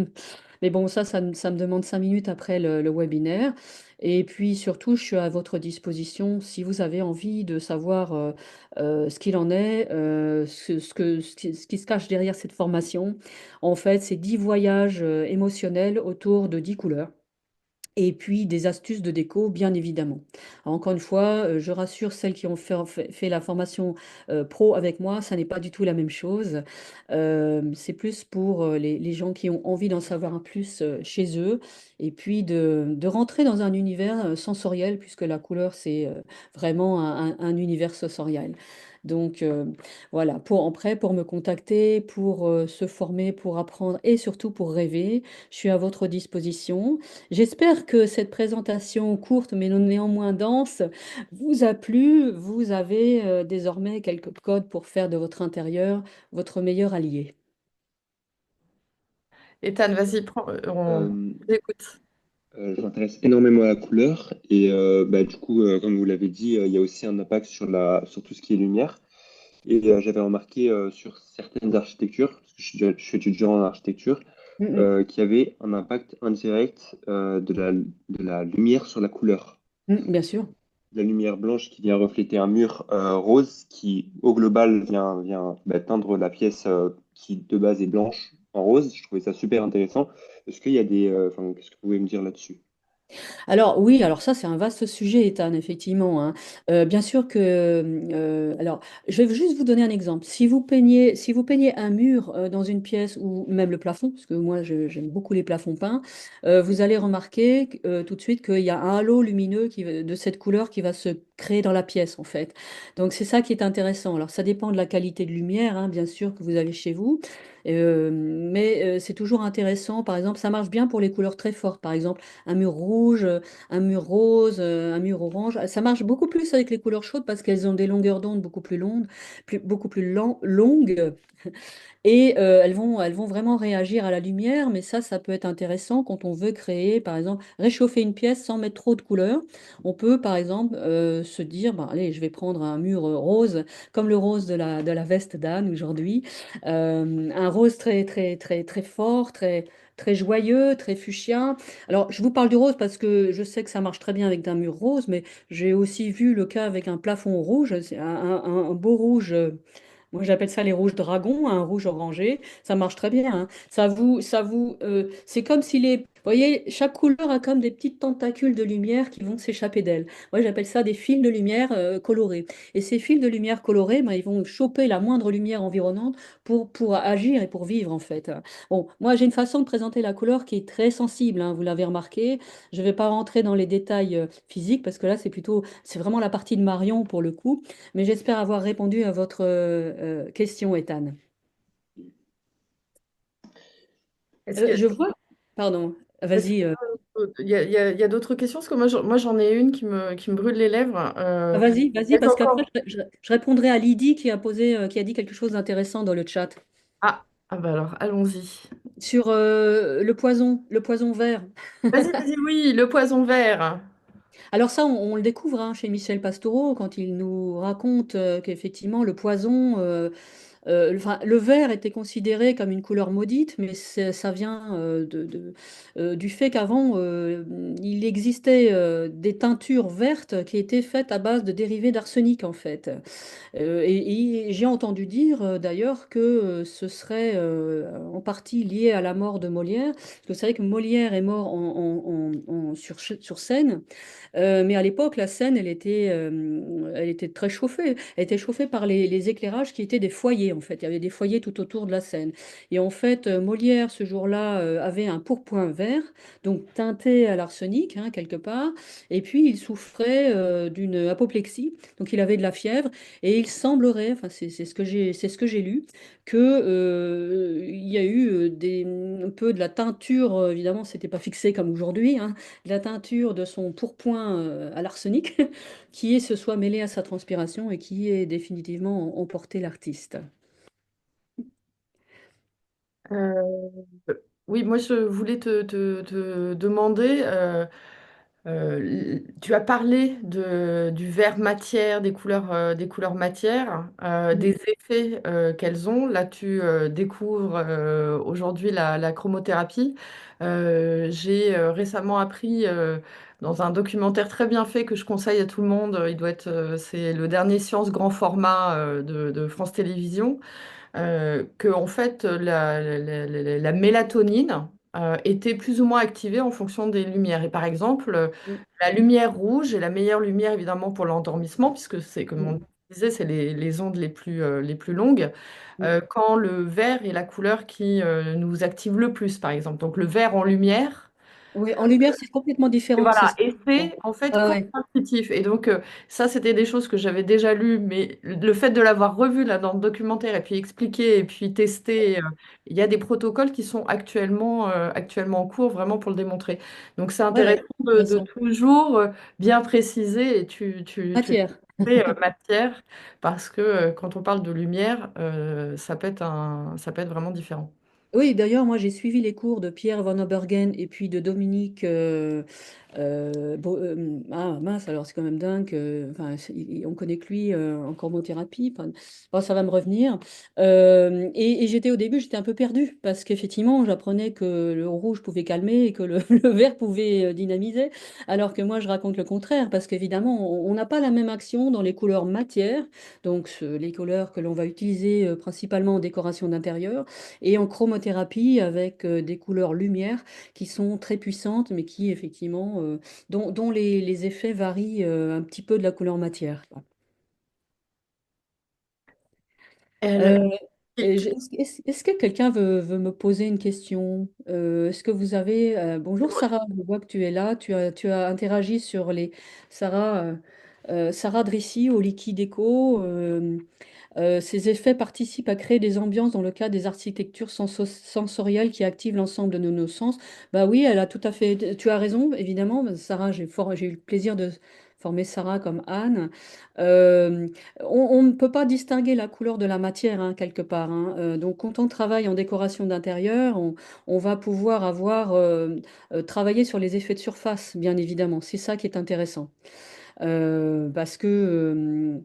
Mais bon, ça me demande 5 minutes après le webinaire. Et puis surtout, je suis à votre disposition si vous avez envie de savoir ce qu'il en est, ce qui se cache derrière cette formation. En fait, c'est 10 voyages émotionnels autour de 10 couleurs. Et puis des astuces de déco, bien évidemment. Alors, encore une fois, je rassure celles qui ont fait la formation pro avec moi, ça n'est pas du tout la même chose. C'est plus pour les gens qui ont envie d'en savoir un plus chez eux, et puis de rentrer dans un univers sensoriel, puisque la couleur, c'est vraiment un univers sensoriel. Donc voilà, pour me contacter, pour se former, pour apprendre et surtout pour rêver, je suis à votre disposition. J'espère que cette présentation courte mais néanmoins dense vous a plu. Vous avez désormais quelques codes pour faire de votre intérieur votre meilleur allié. Ethan, vas-y, on Euh, écoute. je m'intéresse énormément à la couleur et bah, du coup, comme vous l'avez dit, il y a aussi un impact sur sur tout ce qui est lumière. Et j'avais remarqué sur certaines architectures, parce que je suis étudiant en architecture, Mm, qu'il y avait un impact indirect de la lumière sur la couleur. bien sûr. La lumière blanche qui vient refléter un mur rose qui, au global, vient bah, teindre la pièce qui, de base, est blanche en rose. Je trouvais ça super intéressant. Est-ce qu'il y a enfin, qu'est-ce que vous pouvez me dire là-dessus? Alors oui, alors ça c'est un vaste sujet, Ethan, effectivement, hein. Bien sûr que, alors je vais juste vous donner un exemple. Si vous peignez un mur dans une pièce ou même le plafond, parce que moi j'aime beaucoup les plafonds peints, vous allez remarquer tout de suite qu'il y a un halo lumineux de cette couleur qui va se créer dans la pièce en fait. Donc c'est ça qui est intéressant. Alors ça dépend de la qualité de lumière, hein, bien sûr, que vous avez chez vous. Mais c'est toujours intéressant. Par exemple, ça marche bien pour les couleurs très fortes. Par exemple, un mur rouge, un mur rose, un mur orange. Ça marche beaucoup plus avec les couleurs chaudes parce qu'elles ont des longueurs d'onde beaucoup plus longues, beaucoup plus longues. Et elles vont vraiment réagir à la lumière, mais ça peut être intéressant quand on veut créer, par exemple, réchauffer une pièce sans mettre trop de couleurs. On peut, par exemple, se dire, bah, allez, je vais prendre un mur rose, comme le rose de la veste d'Anne aujourd'hui. Un rose très fort, très joyeux, très fuchsia. Alors, je vous parle du rose parce que je sais que ça marche très bien avec un mur rose, mais j'ai aussi vu le cas avec un plafond rouge, c'est un beau rouge. Moi, j'appelle ça les rouges dragons, un rouge orangé. Ça marche très bien, hein. C'est comme si les, vous voyez, chaque couleur a comme des petites tentacules de lumière qui vont s'échapper d'elle. Moi, j'appelle ça des fils de lumière colorés. Et ces fils de lumière colorés, ben, ils vont choper la moindre lumière environnante pour agir et pour vivre, en fait. Bon, moi, j'ai une façon de présenter la couleur qui est très sensible, hein, vous l'avez remarqué. Je ne vais pas rentrer dans les détails physiques parce que là, c'est vraiment la partie de Marion pour le coup. Mais j'espère avoir répondu à votre question, Ethan. Est-ce qu'il y a, Je vois. Pardon, est-ce qu'il vas-y. il y a d'autres questions? Parce que moi, j'en ai une qui me brûle les lèvres. Vas-y, Est-ce parce qu'après, encore... je répondrai à Lydie qui a posé, qui a dit quelque chose d'intéressant dans le chat. Ah, ah bah alors, allons-y. sur le poison vert. Vas-y, vas-y, oui, le poison vert. Alors ça, on le découvre hein, chez Michel Pastoureau quand il nous raconte qu'effectivement le poison, enfin, le vert était considéré comme une couleur maudite, mais ça vient du fait qu'avant, il existait des teintures vertes qui étaient faites à base de dérivés d'arsenic en fait. Et j'ai entendu dire d'ailleurs que ce serait en partie lié à la mort de Molière, parce que c'est vrai que Molière est mort sur scène, mais à l'époque, la Seine, elle était très chauffée. Elle était chauffée par les éclairages qui étaient des foyers, en fait. Il y avait des foyers tout autour de la Seine. Et en fait, Molière, ce jour-là, avait un pourpoint vert, donc teinté à l'arsenic, hein, quelque part. Et puis, il souffrait d'une apoplexie, donc il avait de la fièvre. Et il semblerait, enfin, c'est ce que j'ai lu, que, il y a eu un peu de la teinture, évidemment, c'était pas fixé comme aujourd'hui, hein, de la teinture de son pourpoint à l'arsenic qui se soit mêlé à sa transpiration et qui ait définitivement emporté l'artiste. Euh, oui, moi je voulais te demander, tu as parlé du vert matière, des couleurs matière, Mm. des effets qu'elles ont. Là, tu découvres aujourd'hui la chromothérapie. J'ai récemment appris dans un documentaire très bien fait que je conseille à tout le monde, c'est le dernier Science grand format de France Télévisions, que en fait la mélatonine était plus ou moins activée en fonction des lumières. Et par exemple, Mm. la lumière rouge est la meilleure lumière évidemment pour l'endormissement, puisque c'est, comme Mm. on disait, c'est les ondes les plus longues, Mm. quand le vert est la couleur qui nous active le plus, par exemple. Donc le vert en lumière. Oui, en lumière, c'est complètement Et différent, c'est voilà, ça. et c'est en fait Ah ouais. contre-intuitif. Et donc, ça, c'était des choses que j'avais déjà lues, mais le fait de l'avoir revu là dans le documentaire et puis expliqué et puis testé, il y a des protocoles qui sont actuellement en cours vraiment pour le démontrer. Donc, c'est Ouais, intéressant ouais, de intéressant. toujours bien préciser et tu Matière. fais matière parce que quand on parle de lumière, ça peut être vraiment différent. Oui, d'ailleurs, moi j'ai suivi les cours de Pierre Van Obergen et puis de Dominique. Ah mince, alors c'est quand même dingue. Enfin, on connaît que lui en chromothérapie. Enfin, bon, ça va me revenir. Et j'étais au début, j'étais un peu perdue parce qu'effectivement, j'apprenais que le rouge pouvait calmer et que le vert pouvait dynamiser. Alors que moi, je raconte le contraire parce qu'évidemment, on n'a pas la même action dans les couleurs matière, donc les couleurs que l'on va utiliser principalement en décoration d'intérieur et en chromothérapie avec des couleurs lumière qui sont très puissantes, mais qui effectivement, dont les effets varient un petit peu de la couleur matière. Elle, Euh, est-ce que quelqu'un veut me poser une question? Est-ce que vous avez... bonjour Sarah, je vois que tu es là. Tu as interagi sur les... Sarah, Sarah Drissi au Liquide Echo. Ces effets participent à créer des ambiances dans le cadre des architectures sensorielles qui activent l'ensemble de nos sens. Bah oui, elle a tout à fait. Tu as raison, évidemment. Sarah, j'ai eu le plaisir de former Sarah comme Anne. Euh, on ne peut pas distinguer la couleur de la matière, hein, quelque part, hein. Donc, quand on travaille en décoration d'intérieur, on va pouvoir avoir travaillé sur les effets de surface, bien évidemment. C'est ça qui est intéressant. Parce que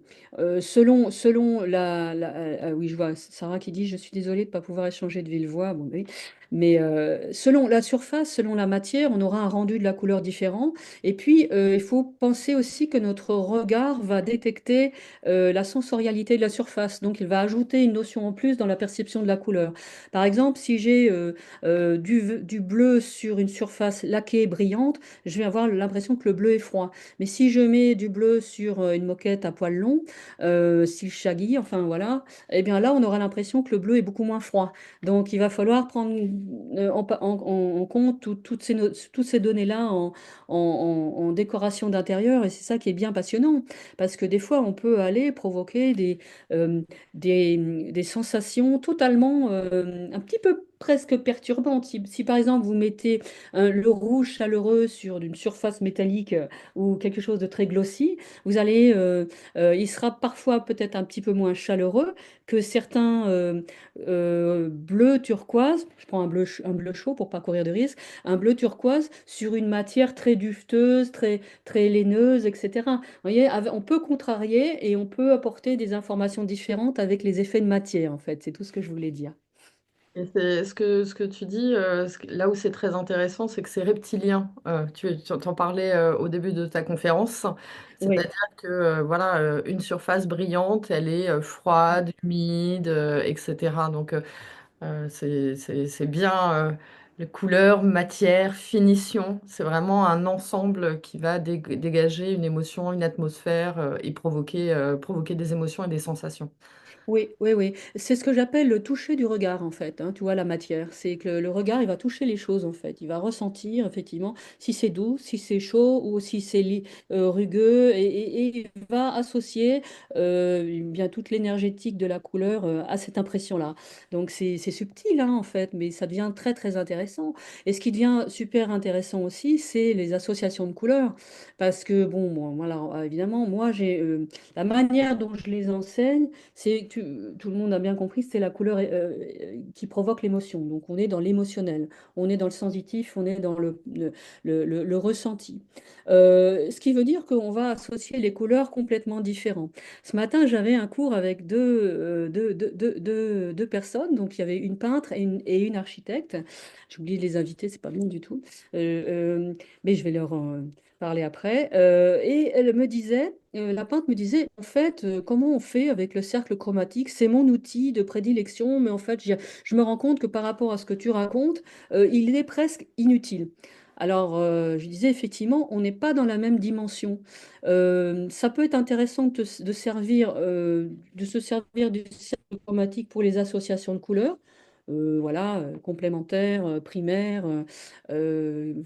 selon oui, je vois Sarah qui dit, je suis désolée de ne pas pouvoir échanger de vive voix. Bon, oui. Mais selon la surface, selon la matière, on aura un rendu de la couleur différent. Et puis, il faut penser aussi que notre regard va détecter la sensorialité de la surface. Donc, il va ajouter une notion en plus dans la perception de la couleur. Par exemple, si j'ai du bleu sur une surface laquée brillante, je vais avoir l'impression que le bleu est froid. Mais si je mets du bleu sur une moquette à poils longs, style shaggy, enfin voilà, eh bien là, on aura l'impression que le bleu est beaucoup moins froid. Donc, il va falloir prendre en compte toutes ces données-là en décoration d'intérieur. Et c'est ça qui est bien passionnant. Parce que des fois, on peut aller provoquer euh, des sensations totalement, un petit peu presque perturbante. Si par exemple vous mettez le rouge chaleureux sur une surface métallique ou quelque chose de très glossy, il sera parfois peut-être un petit peu moins chaleureux que certains bleus turquoise. Je prends un bleu chaud pour pas courir de risque, un bleu turquoise sur une matière très dufteuse, très laineuse, etc. Vous voyez, on peut contrarier et on peut apporter des informations différentes avec les effets de matière, en fait. C'est tout ce que je voulais dire. Et c'est ce que tu dis, là où c'est très intéressant, c'est que c'est reptilien. Tu en parlais au début de ta conférence, Oui, c'est-à-dire que voilà, une surface brillante, elle est froide, humide, etc. Donc c'est bien les couleurs, matière, finition. C'est vraiment un ensemble qui va dégager une émotion, une atmosphère et provoquer des émotions et des sensations. oui, oui, oui. C'est ce que j'appelle le toucher du regard, en fait, hein, tu vois, la matière. C'est que le regard, il va toucher les choses, en fait. Il va ressentir, effectivement, si c'est doux, si c'est chaud ou si c'est rugueux. Et il va associer bien toute l'énergétique de la couleur à cette impression-là. Donc, c'est subtil, hein, en fait, mais ça devient très, très intéressant. Et ce qui devient super intéressant aussi, c'est les associations de couleurs. Parce que, bon, moi, alors, évidemment, moi, j'ai la manière dont je les enseigne, tout le monde a bien compris, c'est la couleur qui provoque l'émotion. Donc on est dans l'émotionnel, on est dans le sensitif, on est dans le ressenti. Ce qui veut dire qu'on va associer les couleurs complètement différentes. Ce matin, j'avais un cours avec deux personnes. Donc il y avait une peintre et une architecte. J'ai oublié de les inviter, c'est pas bien du tout. Mais je vais leur parler après. Et elle me disait, la peintre me disait, en fait, comment on fait avec le cercle chromatique? C'est mon outil de prédilection, mais en fait, je me rends compte que par rapport à ce que tu racontes, il est presque inutile. Alors, je disais, effectivement, on n'est pas dans la même dimension. Ça peut être intéressant de se servir du cercle chromatique pour les associations de couleurs. Voilà, complémentaires, primaires,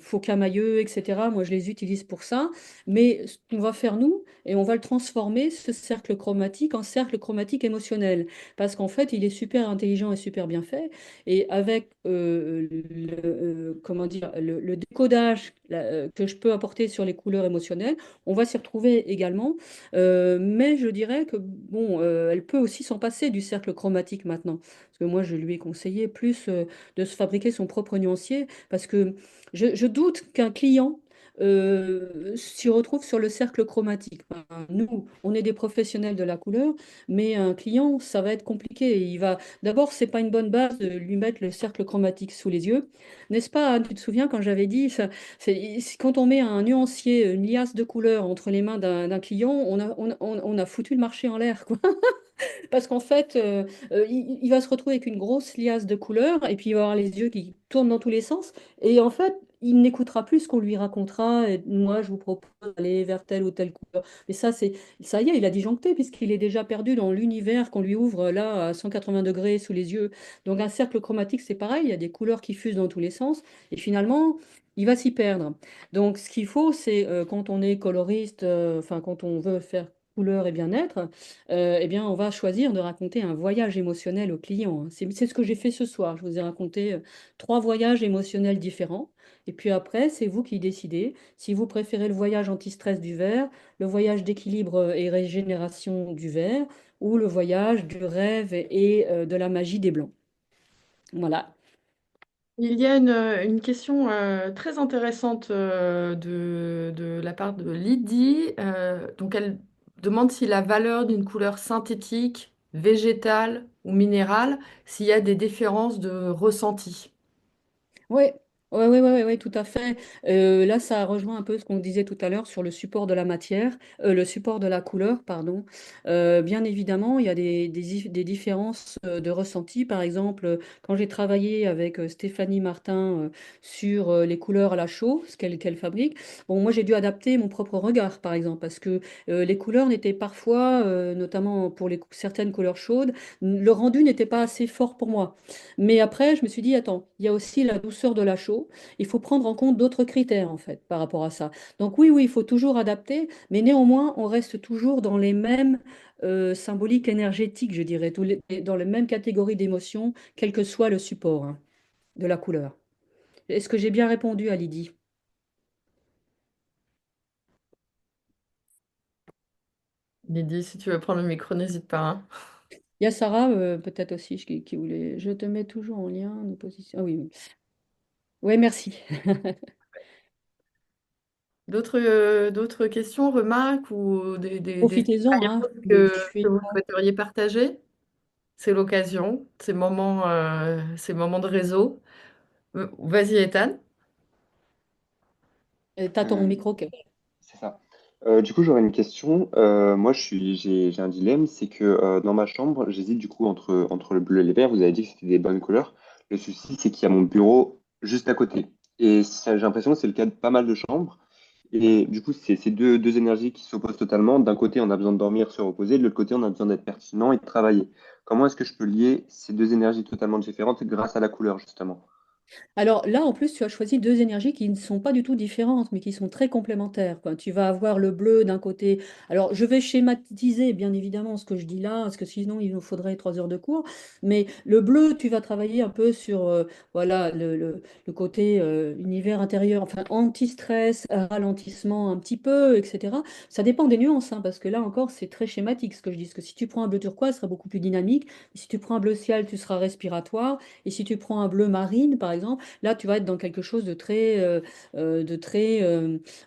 faux-camailleux, etc. Moi, je les utilise pour ça. Mais ce qu'on va faire, nous, et on va le transformer, ce cercle chromatique, en cercle chromatique émotionnel. Parce qu'en fait, il est super intelligent et super bien fait. Et avec comment dire, le décodage que je peux apporter sur les couleurs émotionnelles, on va s'y retrouver également. Mais je dirais que, bon, elle peut aussi s'en passer du cercle chromatique maintenant. Parce que moi, je lui ai conseillé plus de se fabriquer son propre nuancier. Parce que je doute qu'un client s'y retrouve sur le cercle chromatique. Enfin, nous, on est des professionnels de la couleur, mais un client, ça va être compliqué. D'abord, c'est pas une bonne base de lui mettre le cercle chromatique sous les yeux, n'est-ce pas, Anne? Tu te souviens quand j'avais dit, quand on met un nuancier, une liasse de couleurs entre les mains d'un client, on a foutu le marché en l'air, quoi. Parce qu'en fait, il va se retrouver avec une grosse liasse de couleurs et puis il va avoir les yeux qui tournent dans tous les sens. Et en fait, il n'écoutera plus ce qu'on lui racontera. Et moi, je vous propose d'aller vers telle ou telle couleur. Mais ça y est, il a disjoncté puisqu'il est déjà perdu dans l'univers qu'on lui ouvre là à 180 degrés sous les yeux. Donc un cercle chromatique, c'est pareil. Il y a des couleurs qui fusent dans tous les sens. Et finalement, il va s'y perdre. Donc ce qu'il faut, c'est quand on est coloriste, enfin quand on veut faire couleur et bien-être, eh bien, on va choisir de raconter un voyage émotionnel au client, hein. C'est ce que j'ai fait ce soir. Je vous ai raconté 3 voyages émotionnels différents. Et puis après, c'est vous qui décidez si vous préférez le voyage anti-stress du vert, le voyage d'équilibre et régénération du vert, ou le voyage du rêve et de la magie des blancs. Voilà. Il y a une question très intéressante de la part de Lydie. Donc, elle demande si la valeur d'une couleur synthétique, végétale ou minérale, s'il y a des différences de ressenti. Oui, ouais, ouais, ouais, ouais, ouais, tout à fait. Là, ça rejoint un peu ce qu'on disait tout à l'heure sur le support de la matière, le support de la couleur, pardon. Bien évidemment, il y a des différences de ressenti. Par exemple, quand j'ai travaillé avec Stéphanie Martin sur les couleurs à la chaux, qu'elle fabrique, bon, moi, j'ai dû adapter mon propre regard, par exemple, parce que les couleurs n'étaient parfois, notamment pour certaines couleurs chaudes, le rendu n'était pas assez fort pour moi. Mais après, je me suis dit, attends, il y a aussi la douceur de la chaux. Il faut prendre en compte d'autres critères, en fait, par rapport à ça. Donc oui, oui, il faut toujours adapter, mais néanmoins, on reste toujours dans les mêmes symboliques énergétiques, je dirais, dans les mêmes catégories d'émotions, quel que soit le support, hein. de la couleur. Est-ce que j'ai bien répondu à Lydie? Lydie, si tu veux prendre le micro, n'hésite pas, hein. Il y a Sarah, peut-être aussi, qui voulait. Je te mets toujours en lien, nos positions. Ah oui, oui. Oui, merci. D'autres questions, remarques ou des Profitez-en, hein, expériences que diffusez. vous souhaiteriez partager? C'est l'occasion, ces moments de réseau. Vas-y, Ethan. T'as ton Euh, micro. c'est ça. Du coup, j'aurais une question. Moi, j'ai un dilemme, c'est que dans ma chambre, j'hésite du coup entre le bleu et le vert. Vous avez dit que c'était des bonnes couleurs. Le souci, c'est qu'il y a mon bureau juste à côté. Et j'ai l'impression que c'est le cas de pas mal de chambres. Et du coup, c'est deux énergies qui s'opposent totalement. D'un côté, on a besoin de dormir, se reposer. De l'autre côté, on a besoin d'être pertinent et de travailler. Comment est-ce que je peux lier ces deux énergies totalement différentes grâce à la couleur, justement? Alors là, en plus, tu as choisi deux énergies qui ne sont pas du tout différentes, mais qui sont très complémentaires, quoi. Tu vas avoir le bleu d'un côté. Alors, je vais schématiser, bien évidemment, ce que je dis là, parce que sinon, il nous faudrait 3 heures de cours. Mais le bleu, tu vas travailler un peu sur voilà, le côté univers intérieur, enfin, anti-stress, ralentissement un petit peu, etc. Ça dépend des nuances, hein, parce que là encore, c'est très schématique ce que je dis. Parce que si tu prends un bleu turquoise, ce sera beaucoup plus dynamique. Si tu prends un bleu ciel, tu seras respiratoire. Et si tu prends un bleu marine, par exemple, là, tu vas être dans quelque chose de très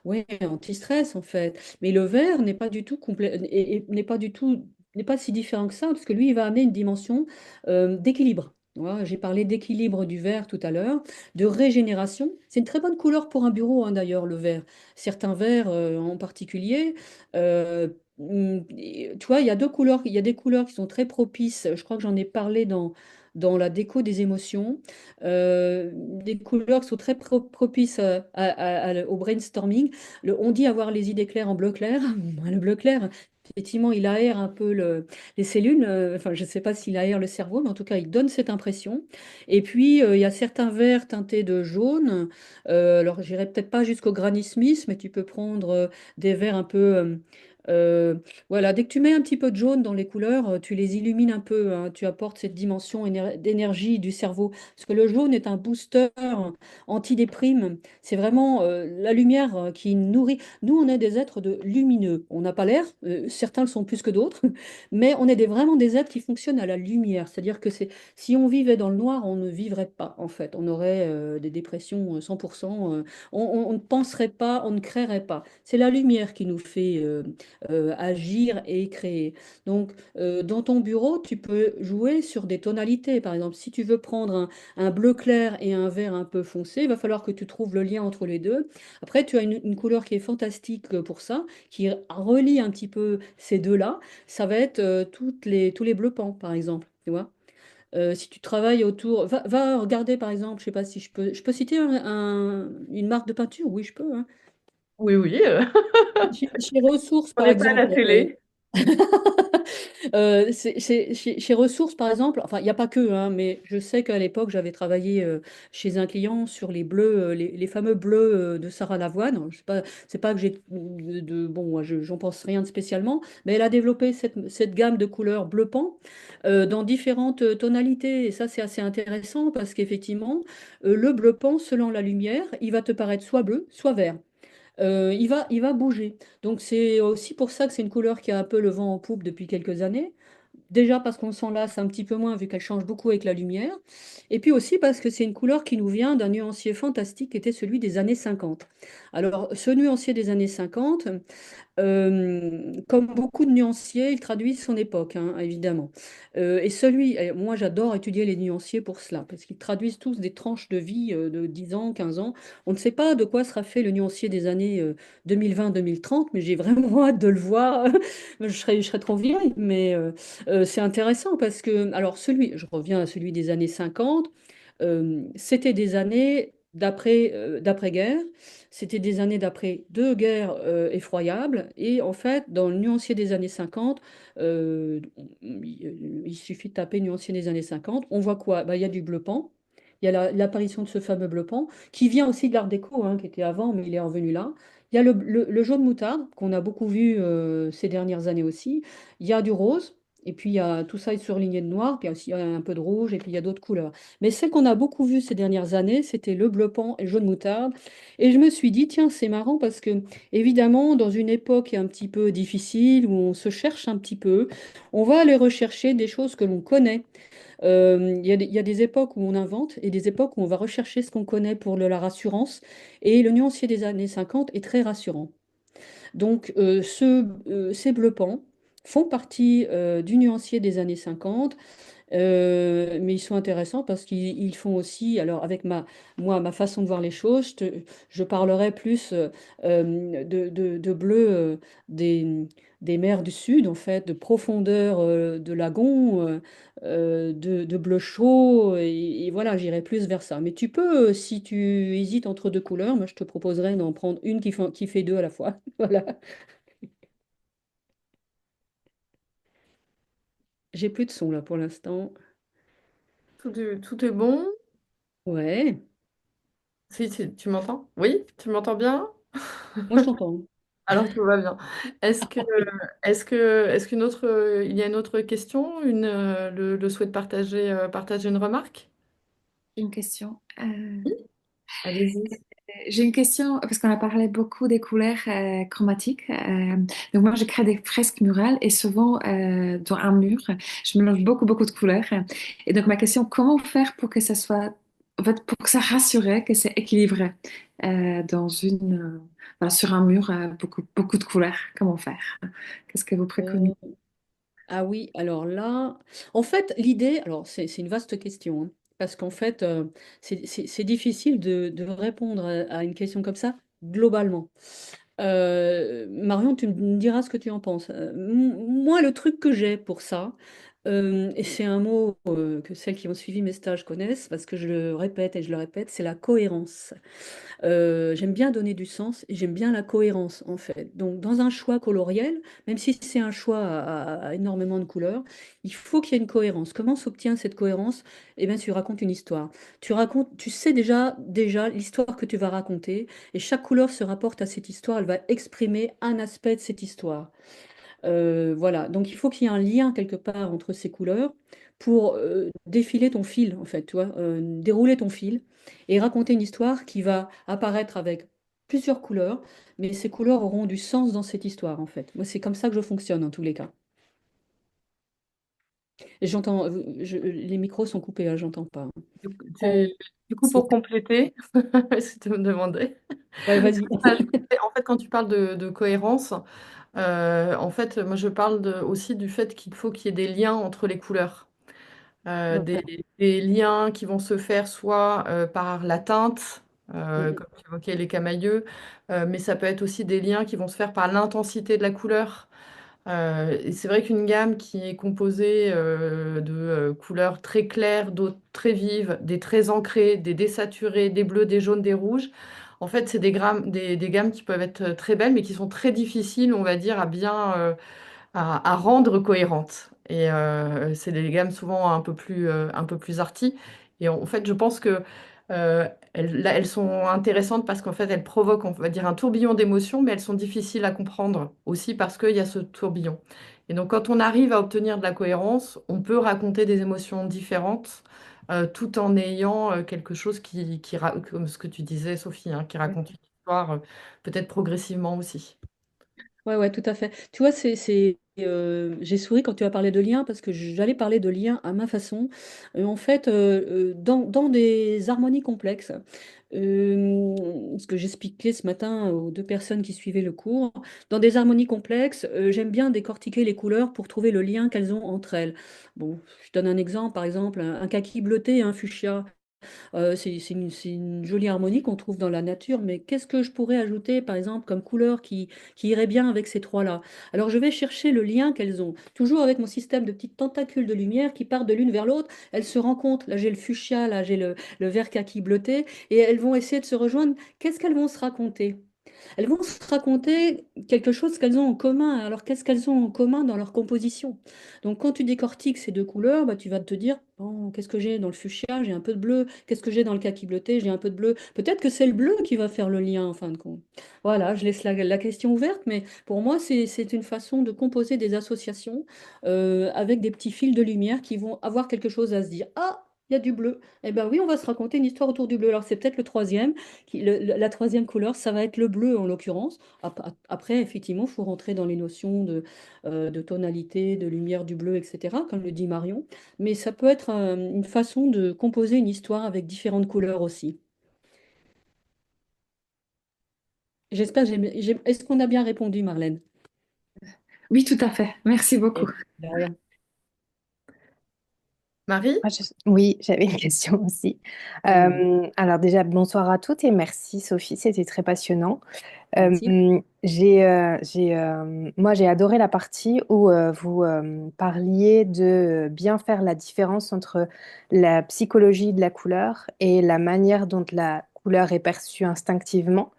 ouais, anti-stress, en fait. Mais le vert n'est pas du tout complet, et n'est pas du tout, n'est pas si différent que ça, parce que lui, il va amener une dimension d'équilibre. Voilà, j'ai parlé d'équilibre du vert tout à l'heure, de régénération. C'est une très bonne couleur pour un bureau, hein, d'ailleurs, le vert. Certains verts en particulier. Tu vois, il y a deux couleurs, il y a des couleurs qui sont très propices. Je crois que j'en ai parlé dans la déco des émotions, des couleurs qui sont très propices au brainstorming. On dit avoir les idées claires en bleu clair. Le bleu clair, effectivement, il aère un peu les cellules. Enfin, je ne sais pas s'il aère le cerveau, mais en tout cas, il donne cette impression. Et puis, il y a certains verts teintés de jaune. Alors, j'irai peut-être pas jusqu'au Granny Smith, mais tu peux prendre des verts un peu. Euh, voilà, dès que tu mets un petit peu de jaune dans les couleurs, tu les illumines un peu, hein, tu apportes cette dimension d'énergie du cerveau. Parce que le jaune est un booster antidéprime. C'est vraiment la lumière qui nourrit. Nous, on est des êtres lumineux. On n'a pas l'air, certains le sont plus que d'autres, mais on est vraiment des êtres qui fonctionnent à la lumière. C'est-à-dire que si on vivait dans le noir, on ne vivrait pas, en fait. On aurait des dépressions 100%. On ne penserait pas, on ne créerait pas. C'est la lumière qui nous fait agir et créer. Donc, dans ton bureau, tu peux jouer sur des tonalités. Par exemple, si tu veux prendre un bleu clair et un vert un peu foncé, il va falloir que tu trouves le lien entre les deux. Après, tu as une couleur qui est fantastique pour ça, qui relie un petit peu ces deux-là. Ça va être tous les bleus pans, par exemple. Tu vois? Si tu travailles autour, va regarder par exemple, je sais pas si je peux citer une marque de peinture, oui je peux, hein. Oui, oui, Chez Ressources on par n'est pas à la exemple, télé. chez Ressources, par exemple, enfin, il n'y a pas que, hein, mais je sais qu'à l'époque, j'avais travaillé chez un client sur les bleus, les fameux bleus de Sarah Lavoine. Je sais pas, c'est pas que j'ai bon, moi, j'en pense rien de spécialement, mais elle a développé cette gamme de couleurs bleu pan dans différentes tonalités. Et ça, c'est assez intéressant parce qu'effectivement, le bleu pan, selon la lumière, il va te paraître soit bleu, soit vert. Il va bouger. Donc c'est aussi pour ça que c'est une couleur qui a un peu le vent en poupe depuis quelques années. Déjà parce qu'on s'en lasse un petit peu moins vu qu'elle change beaucoup avec la lumière. Et puis aussi parce que c'est une couleur qui nous vient d'un nuancier fantastique qui était celui des années 50. Alors ce nuancier des années 50, comme beaucoup de nuanciers, il traduit son époque, hein, évidemment. Moi j'adore étudier les nuanciers pour cela, parce qu'ils traduisent tous des tranches de vie de 10 ans, 15 ans. On ne sait pas de quoi sera fait le nuancier des années 2020-2030, mais j'ai vraiment hâte de le voir. Je serais trop vieille, mais c'est intéressant parce que, alors je reviens à celui des années 50, c'était des années d'après-guerre. C'était des années d'après deux guerres effroyables. Et en fait, dans le nuancier des années 50, il suffit de taper nuancier des années 50. On voit quoi? Bah, il y a du bleu pan. Il y a l'apparition de ce fameux bleu pan, qui vient aussi de l'Art déco, hein, qui était avant, mais il est revenu là. Il y a le jaune moutarde, qu'on a beaucoup vu ces dernières années aussi. Il y a du rose. Et puis, tout ça est surligné de noir, puis il y a aussi un peu de rouge, et puis il y a d'autres couleurs. Mais celle qu'on a beaucoup vue ces dernières années, c'était le bleu pan et le jaune moutarde. Et je me suis dit, tiens, c'est marrant parce que, évidemment, dans une époque un petit peu difficile, où on se cherche un petit peu, on va aller rechercher des choses que l'on connaît. Il y a des époques où on invente et des époques où on va rechercher ce qu'on connaît pour la rassurance. Et le nuancier des années 50 est très rassurant. Donc, ces bleus pans font partie du nuancier des années 50. Mais ils sont intéressants parce qu'ils font aussi, alors avec ma façon de voir les choses, je parlerai plus de bleu des mers du Sud, en fait, de profondeur de lagon, de bleu chaud, et voilà, j'irai plus vers ça. Mais tu peux, si tu hésites entre deux couleurs, moi je te proposerais d'en prendre une qui fait deux à la fois. Voilà. J'ai plus de son là pour l'instant. Tout est bon. Ouais, Si, tu m'entends? Oui, tu m'entends bien? moi je t'entends. Alors tout va bien. Est-ce que, est-ce qu'une autre, il y a une autre question, le souhait de partager une remarque? Une question. Oui, allez-y. J'ai une question parce qu'on a parlé beaucoup des couleurs chromatiques. Donc moi, je crée des fresques murales et souvent dans un mur, je mélange beaucoup de couleurs. Et donc ma question, comment faire pour que ça soit, en fait, pour que ça rassure, que c'est équilibré dans voilà, sur un mur, beaucoup de couleurs. Comment faire? Qu'est-ce que vous préconisez? Euh, Ah oui, alors là, en fait, l'idée, alors c'est une vaste question, hein, parce qu'en fait, c'est difficile de répondre à une question comme ça globalement. Marion, tu me diras ce que tu en penses. Moi, le truc que j'ai pour ça, et c'est un mot que celles qui ont suivi mes stages connaissent, parce que je le répète et je le répète, c'est la cohérence. J'aime bien donner du sens et j'aime bien la cohérence en fait. Donc dans un choix coloriel, même si c'est un choix à énormément de couleurs, il faut qu'il y ait une cohérence. Comment s'obtient cette cohérence? Eh bien, tu racontes une histoire. Tu sais déjà l'histoire que tu vas raconter et chaque couleur se rapporte à cette histoire. Elle va exprimer un aspect de cette histoire. Voilà, donc il faut qu'il y ait un lien quelque part entre ces couleurs pour défiler ton fil, en fait, tu vois, dérouler ton fil et raconter une histoire qui va apparaître avec plusieurs couleurs, mais ces couleurs auront du sens dans cette histoire, en fait. Moi, c'est comme ça que je fonctionne en tous les cas. Et j'entends, les micros sont coupés, là, j'entends pas. Du coup, On- du coup, pour compléter, si tu me demandais, Ouais, vas-y. en fait, quand tu parles de cohérence, en fait, moi, je parle aussi du fait qu'il faut qu'il y ait des liens entre les couleurs. Voilà. Des liens qui vont se faire soit par la teinte, Mm, comme tu évoquais les camailleux, mais ça peut être aussi des liens qui vont se faire par l'intensité de la couleur. Et c'est vrai qu'une gamme qui est composée de couleurs très claires, d'autres très vives, des très ancrés, des désaturés, des bleus, des jaunes, des rouges, en fait, c'est des gammes qui peuvent être très belles, mais qui sont très difficiles, on va dire, à rendre cohérentes. Et c'est des gammes souvent un peu plus arty. Et en fait, je pense que là, elles sont intéressantes parce qu'en fait, elles provoquent, on va dire, un tourbillon d'émotions, mais elles sont difficiles à comprendre aussi parce qu'il y a ce tourbillon. Et donc, quand on arrive à obtenir de la cohérence, on peut raconter des émotions différentes. Tout en ayant quelque chose comme ce que tu disais, Sophie, hein, qui raconte une histoire peut-être progressivement aussi. Ouais, ouais, tout à fait. Tu vois, j'ai souri quand tu as parlé de lien parce que j'allais parler de lien à ma façon. En fait, dans des harmonies complexes, ce que j'expliquais ce matin aux deux personnes qui suivaient le cours, dans des harmonies complexes, j'aime bien décortiquer les couleurs pour trouver le lien qu'elles ont entre elles. Bon, je donne un exemple, par exemple, un kaki bleuté et un fuchsia. C'est une jolie harmonie qu'on trouve dans la nature, mais qu'est-ce que je pourrais ajouter, par exemple, comme couleur qui irait bien avec ces trois-là? Alors, je vais chercher le lien qu'elles ont, toujours avec mon système de petites tentacules de lumière qui partent de l'une vers l'autre. Elles se rencontrent. Là, j'ai le fuchsia, là, j'ai le vert kaki bleuté, et elles vont essayer de se rejoindre. Qu'est-ce qu'elles vont se raconter? elles vont se raconter quelque chose qu'elles ont en commun. Alors, qu'est-ce qu'elles ont en commun dans leur composition? Donc, quand tu décortiques ces deux couleurs, bah, tu vas te dire, bon, qu'est-ce que j'ai dans le fuchsia? J'ai un peu de bleu. Qu'est-ce que j'ai dans le kaki bleuté? J'ai un peu de bleu. Peut-être que c'est le bleu qui va faire le lien, en fin de compte. Voilà, je laisse la question ouverte, mais pour moi, c'est une façon de composer des associations avec des petits fils de lumière qui vont avoir quelque chose à se dire. Ah! Il y a du bleu. Eh bien oui, on va se raconter une histoire autour du bleu. Alors c'est peut-être le troisième. La troisième couleur, ça va être le bleu en l'occurrence. Après, effectivement, il faut rentrer dans les notions de tonalité, de lumière du bleu, etc., comme le dit Marion. Mais ça peut être une façon de composer une histoire avec différentes couleurs aussi. J'espère, est-ce qu'on a bien répondu, Marlène? Oui, tout à fait. Merci beaucoup. Eh, de rien. Marie? Oui, j'avais une question aussi. Oui, Alors déjà, bonsoir à toutes et merci Sophie, c'était très passionnant. merci. Moi, j'ai adoré la partie où vous parliez de bien faire la différence entre la psychologie de la couleur et la manière dont la couleur est perçue instinctivement.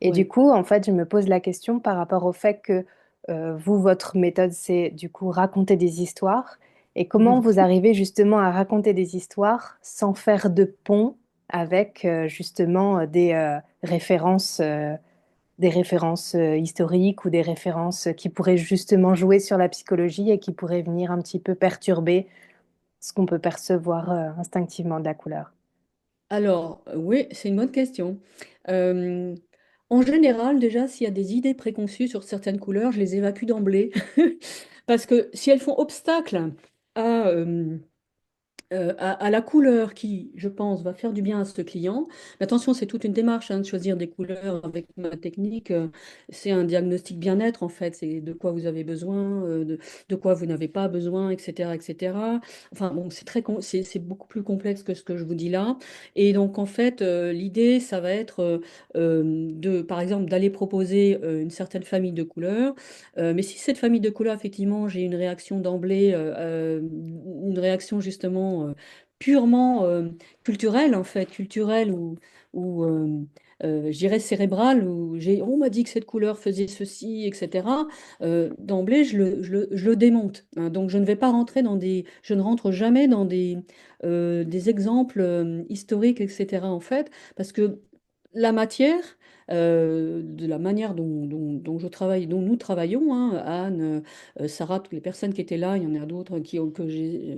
Et du Oui. coup, en fait, je me pose la question par rapport au fait que vous, votre méthode, c'est du coup raconter des histoires. Et comment vous arrivez justement à raconter des histoires sans faire de pont avec justement des références historiques ou des références qui pourraient justement jouer sur la psychologie et qui pourraient venir un petit peu perturber ce qu'on peut percevoir instinctivement de la couleur. Alors, oui, c'est une bonne question. Euh, En général, déjà, s'il y a des idées préconçues sur certaines couleurs, je les évacue d'emblée. Parce que si elles font obstacle à, à la couleur qui, je pense, va faire du bien à ce client. Mais attention, c'est toute une démarche hein, de choisir des couleurs avec ma technique. C'est un diagnostic bien-être, en fait. C'est de quoi vous avez besoin, de quoi vous n'avez pas besoin, etc., etc. Enfin, bon, c'est beaucoup plus complexe que ce que je vous dis là. Et donc, en fait, l'idée, ça va être, par exemple, d'aller proposer une certaine famille de couleurs. Mais si cette famille de couleurs, effectivement, j'ai une réaction d'emblée, une réaction justement purement culturelle, en fait, culturelle ou je dirais cérébrale, où on m'a dit que cette couleur faisait ceci, etc. D'emblée, je le démonte. Hein. Donc, je ne vais pas rentrer je ne rentre jamais dans des exemples historiques, etc. En fait, parce que la matière, de la manière dont je travaille, dont nous travaillons, hein, Anne, Sarah, toutes les personnes qui étaient là, il y en a d'autres que j'ai.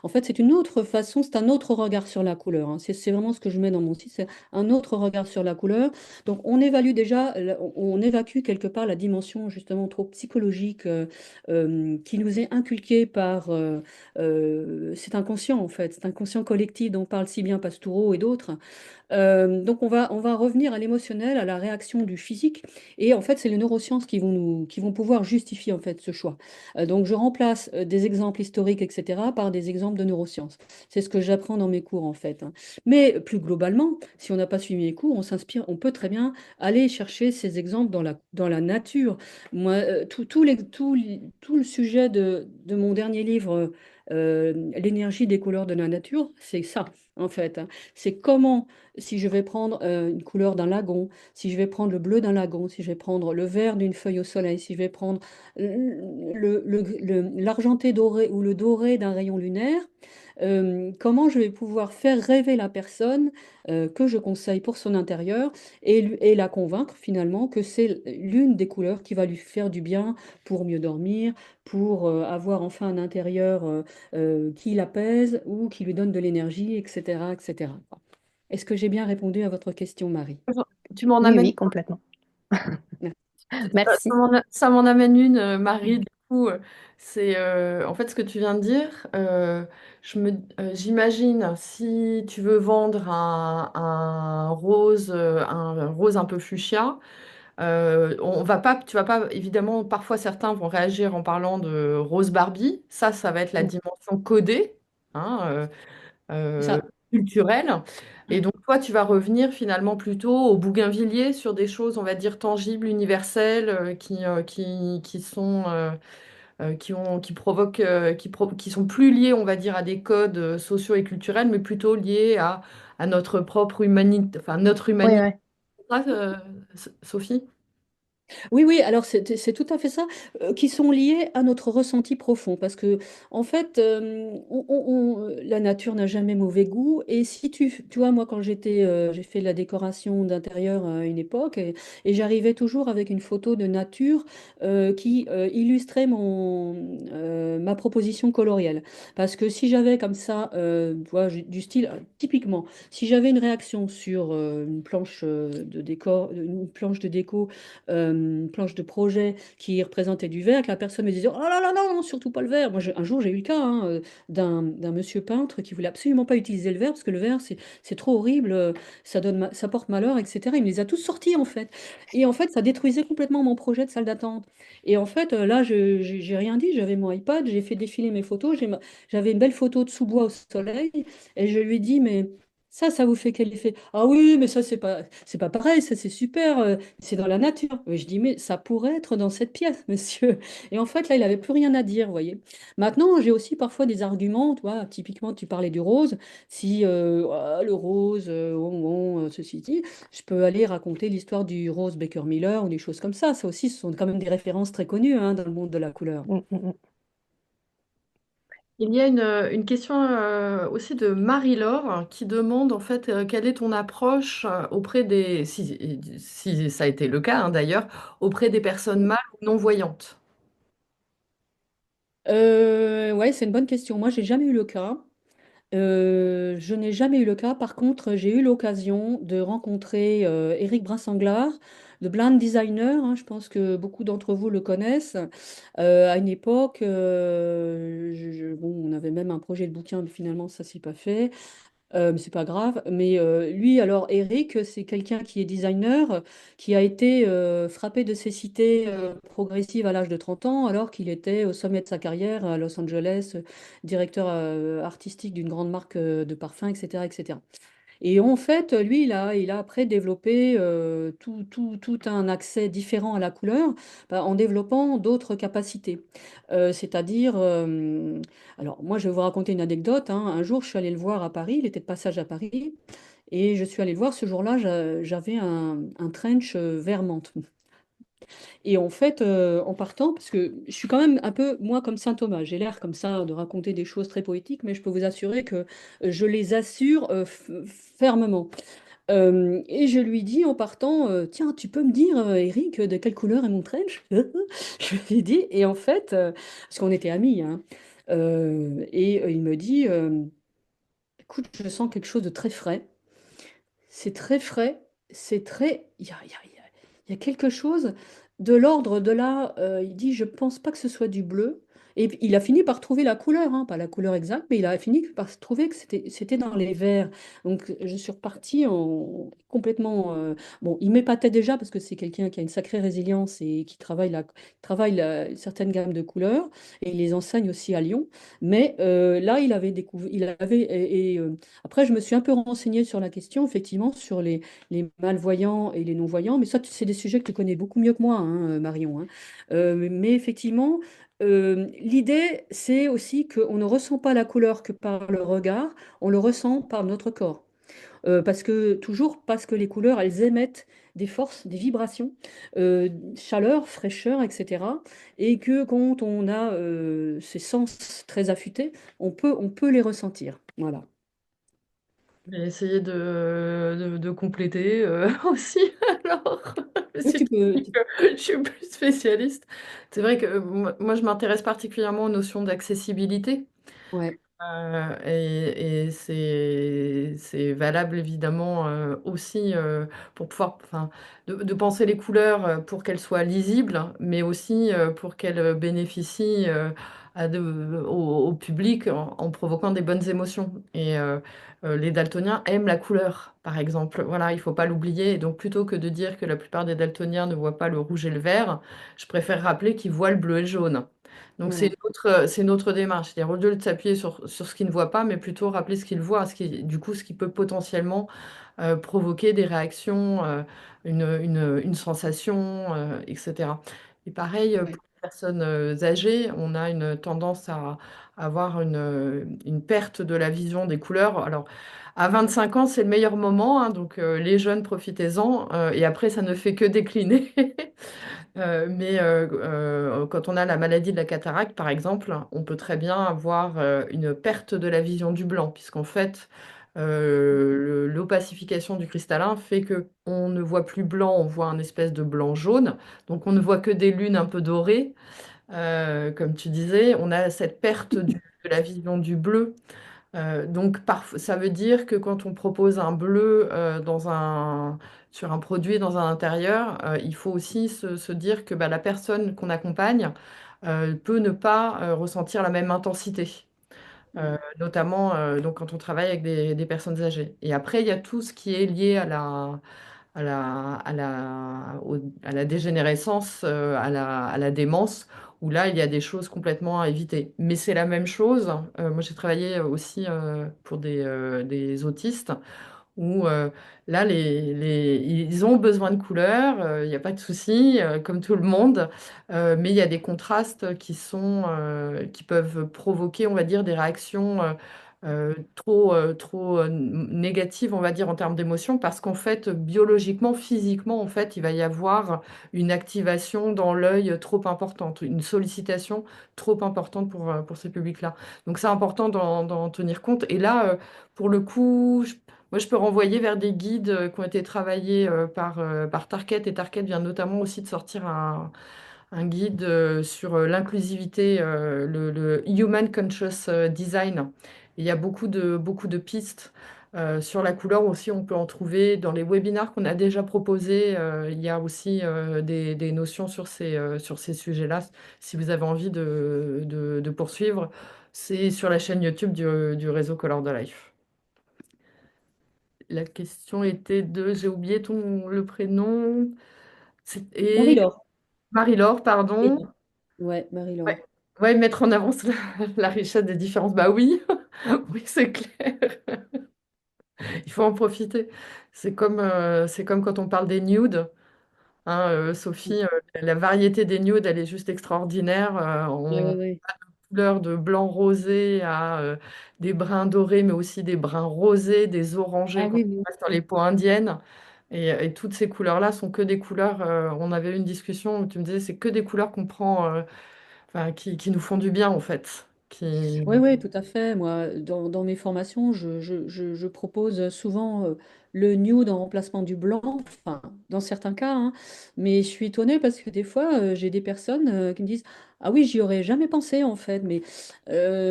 En fait, c'est une autre façon, c'est un autre regard sur la couleur. Hein. C'est vraiment ce que je mets dans mon site, c'est un autre regard sur la couleur. Donc, on évalue déjà, on évacue quelque part la dimension justement trop psychologique qui nous est inculquée par cet inconscient en fait, cet inconscient collectif dont parle si bien Pastoureau et d'autres. Donc on va revenir à l'émotionnel, à la réaction du physique, et en fait c'est les neurosciences qui vont pouvoir justifier en fait ce choix. Donc je remplace des exemples historiques, etc., par des exemples de neurosciences. C'est ce que j'apprends dans mes cours en fait. Hein. Mais plus globalement, si on n'a pas suivi mes cours, on s'inspire, on peut très bien aller chercher ces exemples dans la nature. Moi, tout le sujet de mon dernier livre, L'énergie des couleurs de la nature, c'est ça en fait. Hein. C'est comment si je vais prendre une couleur d'un lagon, si je vais prendre le bleu d'un lagon, si je vais prendre le vert d'une feuille au soleil, si je vais prendre l'argenté doré ou le doré d'un rayon lunaire, comment je vais pouvoir faire rêver la personne que je conseille pour son intérieur et la convaincre finalement que c'est l'une des couleurs qui va lui faire du bien pour mieux dormir, pour avoir enfin un intérieur qui l'apaise ou qui lui donne de l'énergie, etc., etc. Est-ce que j'ai bien répondu à votre question, Marie? Tu m'en Oui, amènes oui, complètement. Ça Merci. ça m'en amène une, Marie. Du coup, c'est en fait ce que tu viens de dire. J'imagine si tu veux vendre un rose un peu fuchsia, tu vas pas, évidemment, parfois certains vont réagir en parlant de rose Barbie. Ça va être la Mm. dimension codée. Hein, C'est euh, ça. culturelle. Et donc, toi, tu vas revenir finalement plutôt au bougainvillier sur des choses, on va dire, tangibles, universelles, qui sont, qui provoquent, qui sont plus liées, on va dire, à des codes sociaux et culturels, mais plutôt liés à notre propre humanité, enfin, notre Oui, humanité. oui. Ah, Sophie? Oui, oui, alors c'est tout à fait ça, qui sont liés à notre ressenti profond. Parce que, en fait, la nature n'a jamais mauvais goût. Et si tu vois, moi, quand j'ai fait de la décoration d'intérieur à une époque, et j'arrivais toujours avec une photo de nature qui illustrait ma proposition colorielle. Parce que si j'avais comme ça, tu vois, du style, typiquement, si j'avais une réaction sur une planche de décor, une planche de déco, planche de projet qui représentait du verre, que la personne me disait: «Oh là là, non, non, surtout pas le verre». Moi, un jour, j'ai eu le cas hein, d'un monsieur peintre qui voulait absolument pas utiliser le verre parce que le verre, c'est trop horrible, ça porte malheur, etc. Il me les a tous sortis, en fait. Et en fait, ça détruisait complètement mon projet de salle d'attente. Et en fait, là, j'ai rien dit. J'avais mon iPad, j'ai fait défiler mes photos. J'avais une belle photo de sous-bois au soleil et je lui ai dit: «Mais ça vous fait quel effet?» «Ah oui, mais ça, c'est pas pareil, ça, c'est super. C'est dans la nature.» Et je dis: «Mais ça pourrait être dans cette pièce, monsieur.» Et en fait, là, il n'avait plus rien à dire, vous voyez. Maintenant, j'ai aussi parfois des arguments, tu vois, typiquement, tu parlais du rose. Si ah, le rose, ceci dit, je peux aller raconter l'histoire du rose Baker Miller ou des choses comme ça. Ça aussi, ce sont quand même des références très connues hein, dans le monde de la couleur. Mm, mm, mm. Il y a une question aussi de Marie-Laure qui demande en fait quelle est ton approche auprès des, si ça a été le cas hein, d'ailleurs, auprès des personnes mâles ou non-voyantes. Ouais, c'est une bonne question. Moi, j'ai jamais eu le cas. Je n'ai jamais eu le cas. Par contre, j'ai eu l'occasion de rencontrer Éric Brassanglard, le blind designer. Hein, je pense que beaucoup d'entre vous le connaissent. À une époque, bon, on avait même un projet de bouquin, mais finalement, ça s'est pas fait. Mais c'est pas grave. Mais lui, alors, Eric, c'est quelqu'un qui est designer, qui a été frappé de cécité progressive à l'âge de 30 ans, alors qu'il était au sommet de sa carrière à Los Angeles, directeur artistique d'une grande marque de parfums, etc., etc. Et en fait, lui, il a après développé tout un accès différent à la couleur bah, en développant d'autres capacités. C'est-à-dire, alors moi, je vais vous raconter une anecdote. Hein. Un jour, je suis allée le voir à Paris, il était de passage à Paris, et je suis allée le voir. Ce jour-là, j'avais un trench vert menthe. Et en fait, en partant, parce que je suis quand même un peu, moi, comme saint Thomas, j'ai l'air comme ça de raconter des choses très poétiques, mais je peux vous assurer que je les assure fermement. Et je lui dis en partant, tiens, tu peux me dire, Eric, de quelle couleur est mon trench? Je lui ai dit, et en fait, parce qu'on était amis, hein, il me dit, écoute, je sens quelque chose de très frais. C'est très frais, c'est très... il y a quelque chose de l'ordre de là, il dit, je pense pas que ce soit du bleu. Et puis, il a fini par trouver la couleur, hein, pas la couleur exacte, mais il a fini par trouver que c'était dans les verts. Donc je suis repartie complètement... bon, il m'épatait déjà parce que c'est quelqu'un qui a une sacrée résilience et qui travaille une certaine gamme de couleurs et il les enseigne aussi à Lyon. Mais là, il avait découvert... Après, je me suis un peu renseignée sur la question, effectivement, sur les malvoyants et les non-voyants, mais ça, c'est des sujets que tu connais beaucoup mieux que moi, hein, Marion. Hein. Mais effectivement, l'idée, c'est aussi qu'on ne ressent pas la couleur que par le regard, on le ressent par notre corps. Parce que les couleurs, elles émettent des forces, des vibrations, chaleur, fraîcheur, etc. Et que quand on a ces sens très affûtés, on peut les ressentir. Voilà. J'ai essayé de compléter aussi alors. Je me Oui, suis dit que je suis plus spécialiste. C'est vrai que moi, je m'intéresse particulièrement aux notions d'accessibilité. ouais, Et c'est valable évidemment aussi pour pouvoir, enfin, de penser les couleurs pour qu'elles soient lisibles, mais aussi pour qu'elles bénéficient au public en provoquant des bonnes émotions. Et les daltoniens aiment la couleur, par exemple. Voilà, il ne faut pas l'oublier. Et donc plutôt que de dire que la plupart des daltoniens ne voient pas le rouge et le vert, je préfère rappeler qu'ils voient le bleu et le jaune. Donc voilà. c'est une autre démarche, c'est-à-dire au lieu de s'appuyer sur ce qu'il ne voit pas, mais plutôt rappeler ce qu'il voit, du coup ce qui peut potentiellement provoquer des réactions, une sensation, etc. Et pareil Ouais. pour les personnes âgées, on a une tendance à avoir une perte de la vision des couleurs. Alors à 25 ans, c'est le meilleur moment, hein, donc les jeunes, profitez-en, et après ça ne fait que décliner. Quand on a la maladie de la cataracte, par exemple, on peut très bien avoir une perte de la vision du blanc, puisqu'en fait, l'opacification du cristallin fait que on ne voit plus blanc, on voit un espèce de blanc jaune. Donc on ne voit que des lunes un peu dorées. Comme tu disais, on a cette perte de la vision du bleu. Ça veut dire que quand on propose un bleu sur un produit dans un intérieur, il faut aussi se dire que bah, la personne qu'on accompagne peut ne pas ressentir la même intensité. Notamment donc quand on travaille avec des personnes âgées. Et après, il y a tout ce qui est lié à la dégénérescence, à la démence, où là, il y a des choses complètement à éviter. Mais c'est la même chose. Moi, j'ai travaillé aussi pour des autistes où là, ils ont besoin de couleurs, il n'y a pas de souci, comme tout le monde, mais il y a des contrastes qui peuvent provoquer, on va dire, des réactions trop négatives, on va dire, en termes d'émotions, parce qu'en fait, biologiquement, physiquement, en fait, il va y avoir une activation dans l'œil trop importante, une sollicitation trop importante pour ces publics-là. Donc, c'est important d'en tenir compte. Et là, pour le coup, moi, je peux renvoyer vers des guides qui ont été travaillés par Target. Et Target vient notamment aussi de sortir un guide sur l'inclusivité, le Human Conscious Design. Et il y a beaucoup de pistes sur la couleur aussi. On peut en trouver dans les webinars qu'on a déjà proposés. Il y a aussi des notions sur ces sujets-là. Si vous avez envie de poursuivre, c'est sur la chaîne YouTube du réseau Color de Life. La question était j'ai oublié le prénom. Et Marie-Laure. Marie-Laure, Oui. pardon. Ouais, Marie-Laure. Ouais. Ouais, mettre en avant la richesse des différences. Bah oui, oui, c'est clair. Il faut en profiter. C'est comme quand on parle des nudes. Hein, Sophie, la variété des nudes, elle est juste extraordinaire. Ouais, On ouais, ouais. couleurs de blanc rosé à des brins dorés, mais aussi des brins rosés, des orangés Ah quand oui, on oui. passe sur les peaux indiennes. Et toutes ces couleurs-là sont que des couleurs. On avait eu une discussion où tu me disais c'est que des couleurs qu'on prend, enfin, qui nous font du bien en fait. Oui, oui, tout à fait. Moi, dans mes formations, je propose souvent le nude en remplacement du blanc, enfin, dans certains cas, hein. Mais je suis étonnée parce que des fois, j'ai des personnes qui me disent, ah oui, j'y aurais jamais pensé en fait. Mais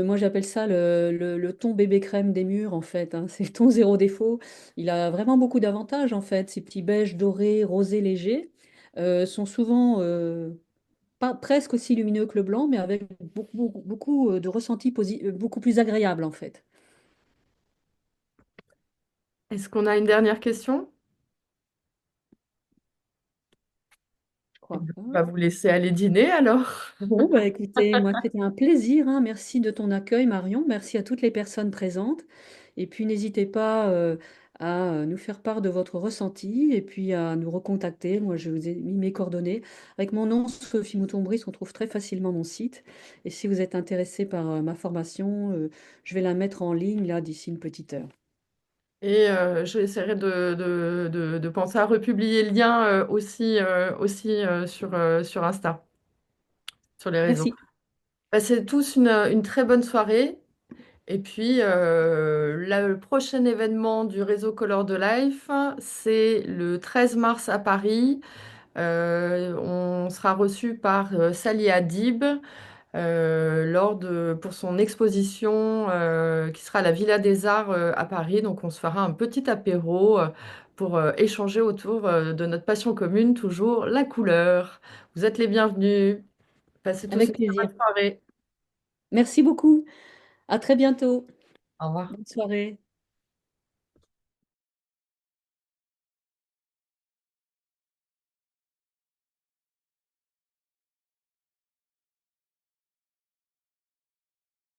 moi, j'appelle ça le ton bébé crème des murs en fait, hein. C'est le ton zéro défaut. Il a vraiment beaucoup d'avantages en fait. Ces petits beiges dorés, rosés légers sont souvent pas presque aussi lumineux que le blanc, mais avec beaucoup de ressentis beaucoup plus agréables en fait. Est-ce qu'on a une dernière question? Je Eh crois bien, pas. on va vous laisser aller dîner alors. Bon, bah écoutez, moi c'était un plaisir, hein. Merci de ton accueil, Marion. Merci à toutes les personnes présentes. Et puis n'hésitez pas à nous faire part de votre ressenti et puis à nous recontacter. Moi, je vous ai mis mes coordonnées. Avec mon nom, Sophie Mouton-Brice, on trouve très facilement mon site. Et si vous êtes intéressé par ma formation, je vais la mettre en ligne là d'ici une petite heure. Et j'essaierai de penser à republier le lien aussi sur Insta, sur les réseaux. Merci. Passez tous une très bonne soirée. Et puis, le prochain événement du réseau Color de Life, c'est le 13 mars à Paris. On sera reçu par Sally Adib pour son exposition qui sera à la Villa des Arts à Paris. Donc, on se fera un petit apéro pour échanger autour de notre passion commune, toujours la couleur. Vous êtes les bienvenus. Passez tous une Avec très plaisir. bonne soirée. Merci beaucoup. À très bientôt. Au revoir. Bonne soirée.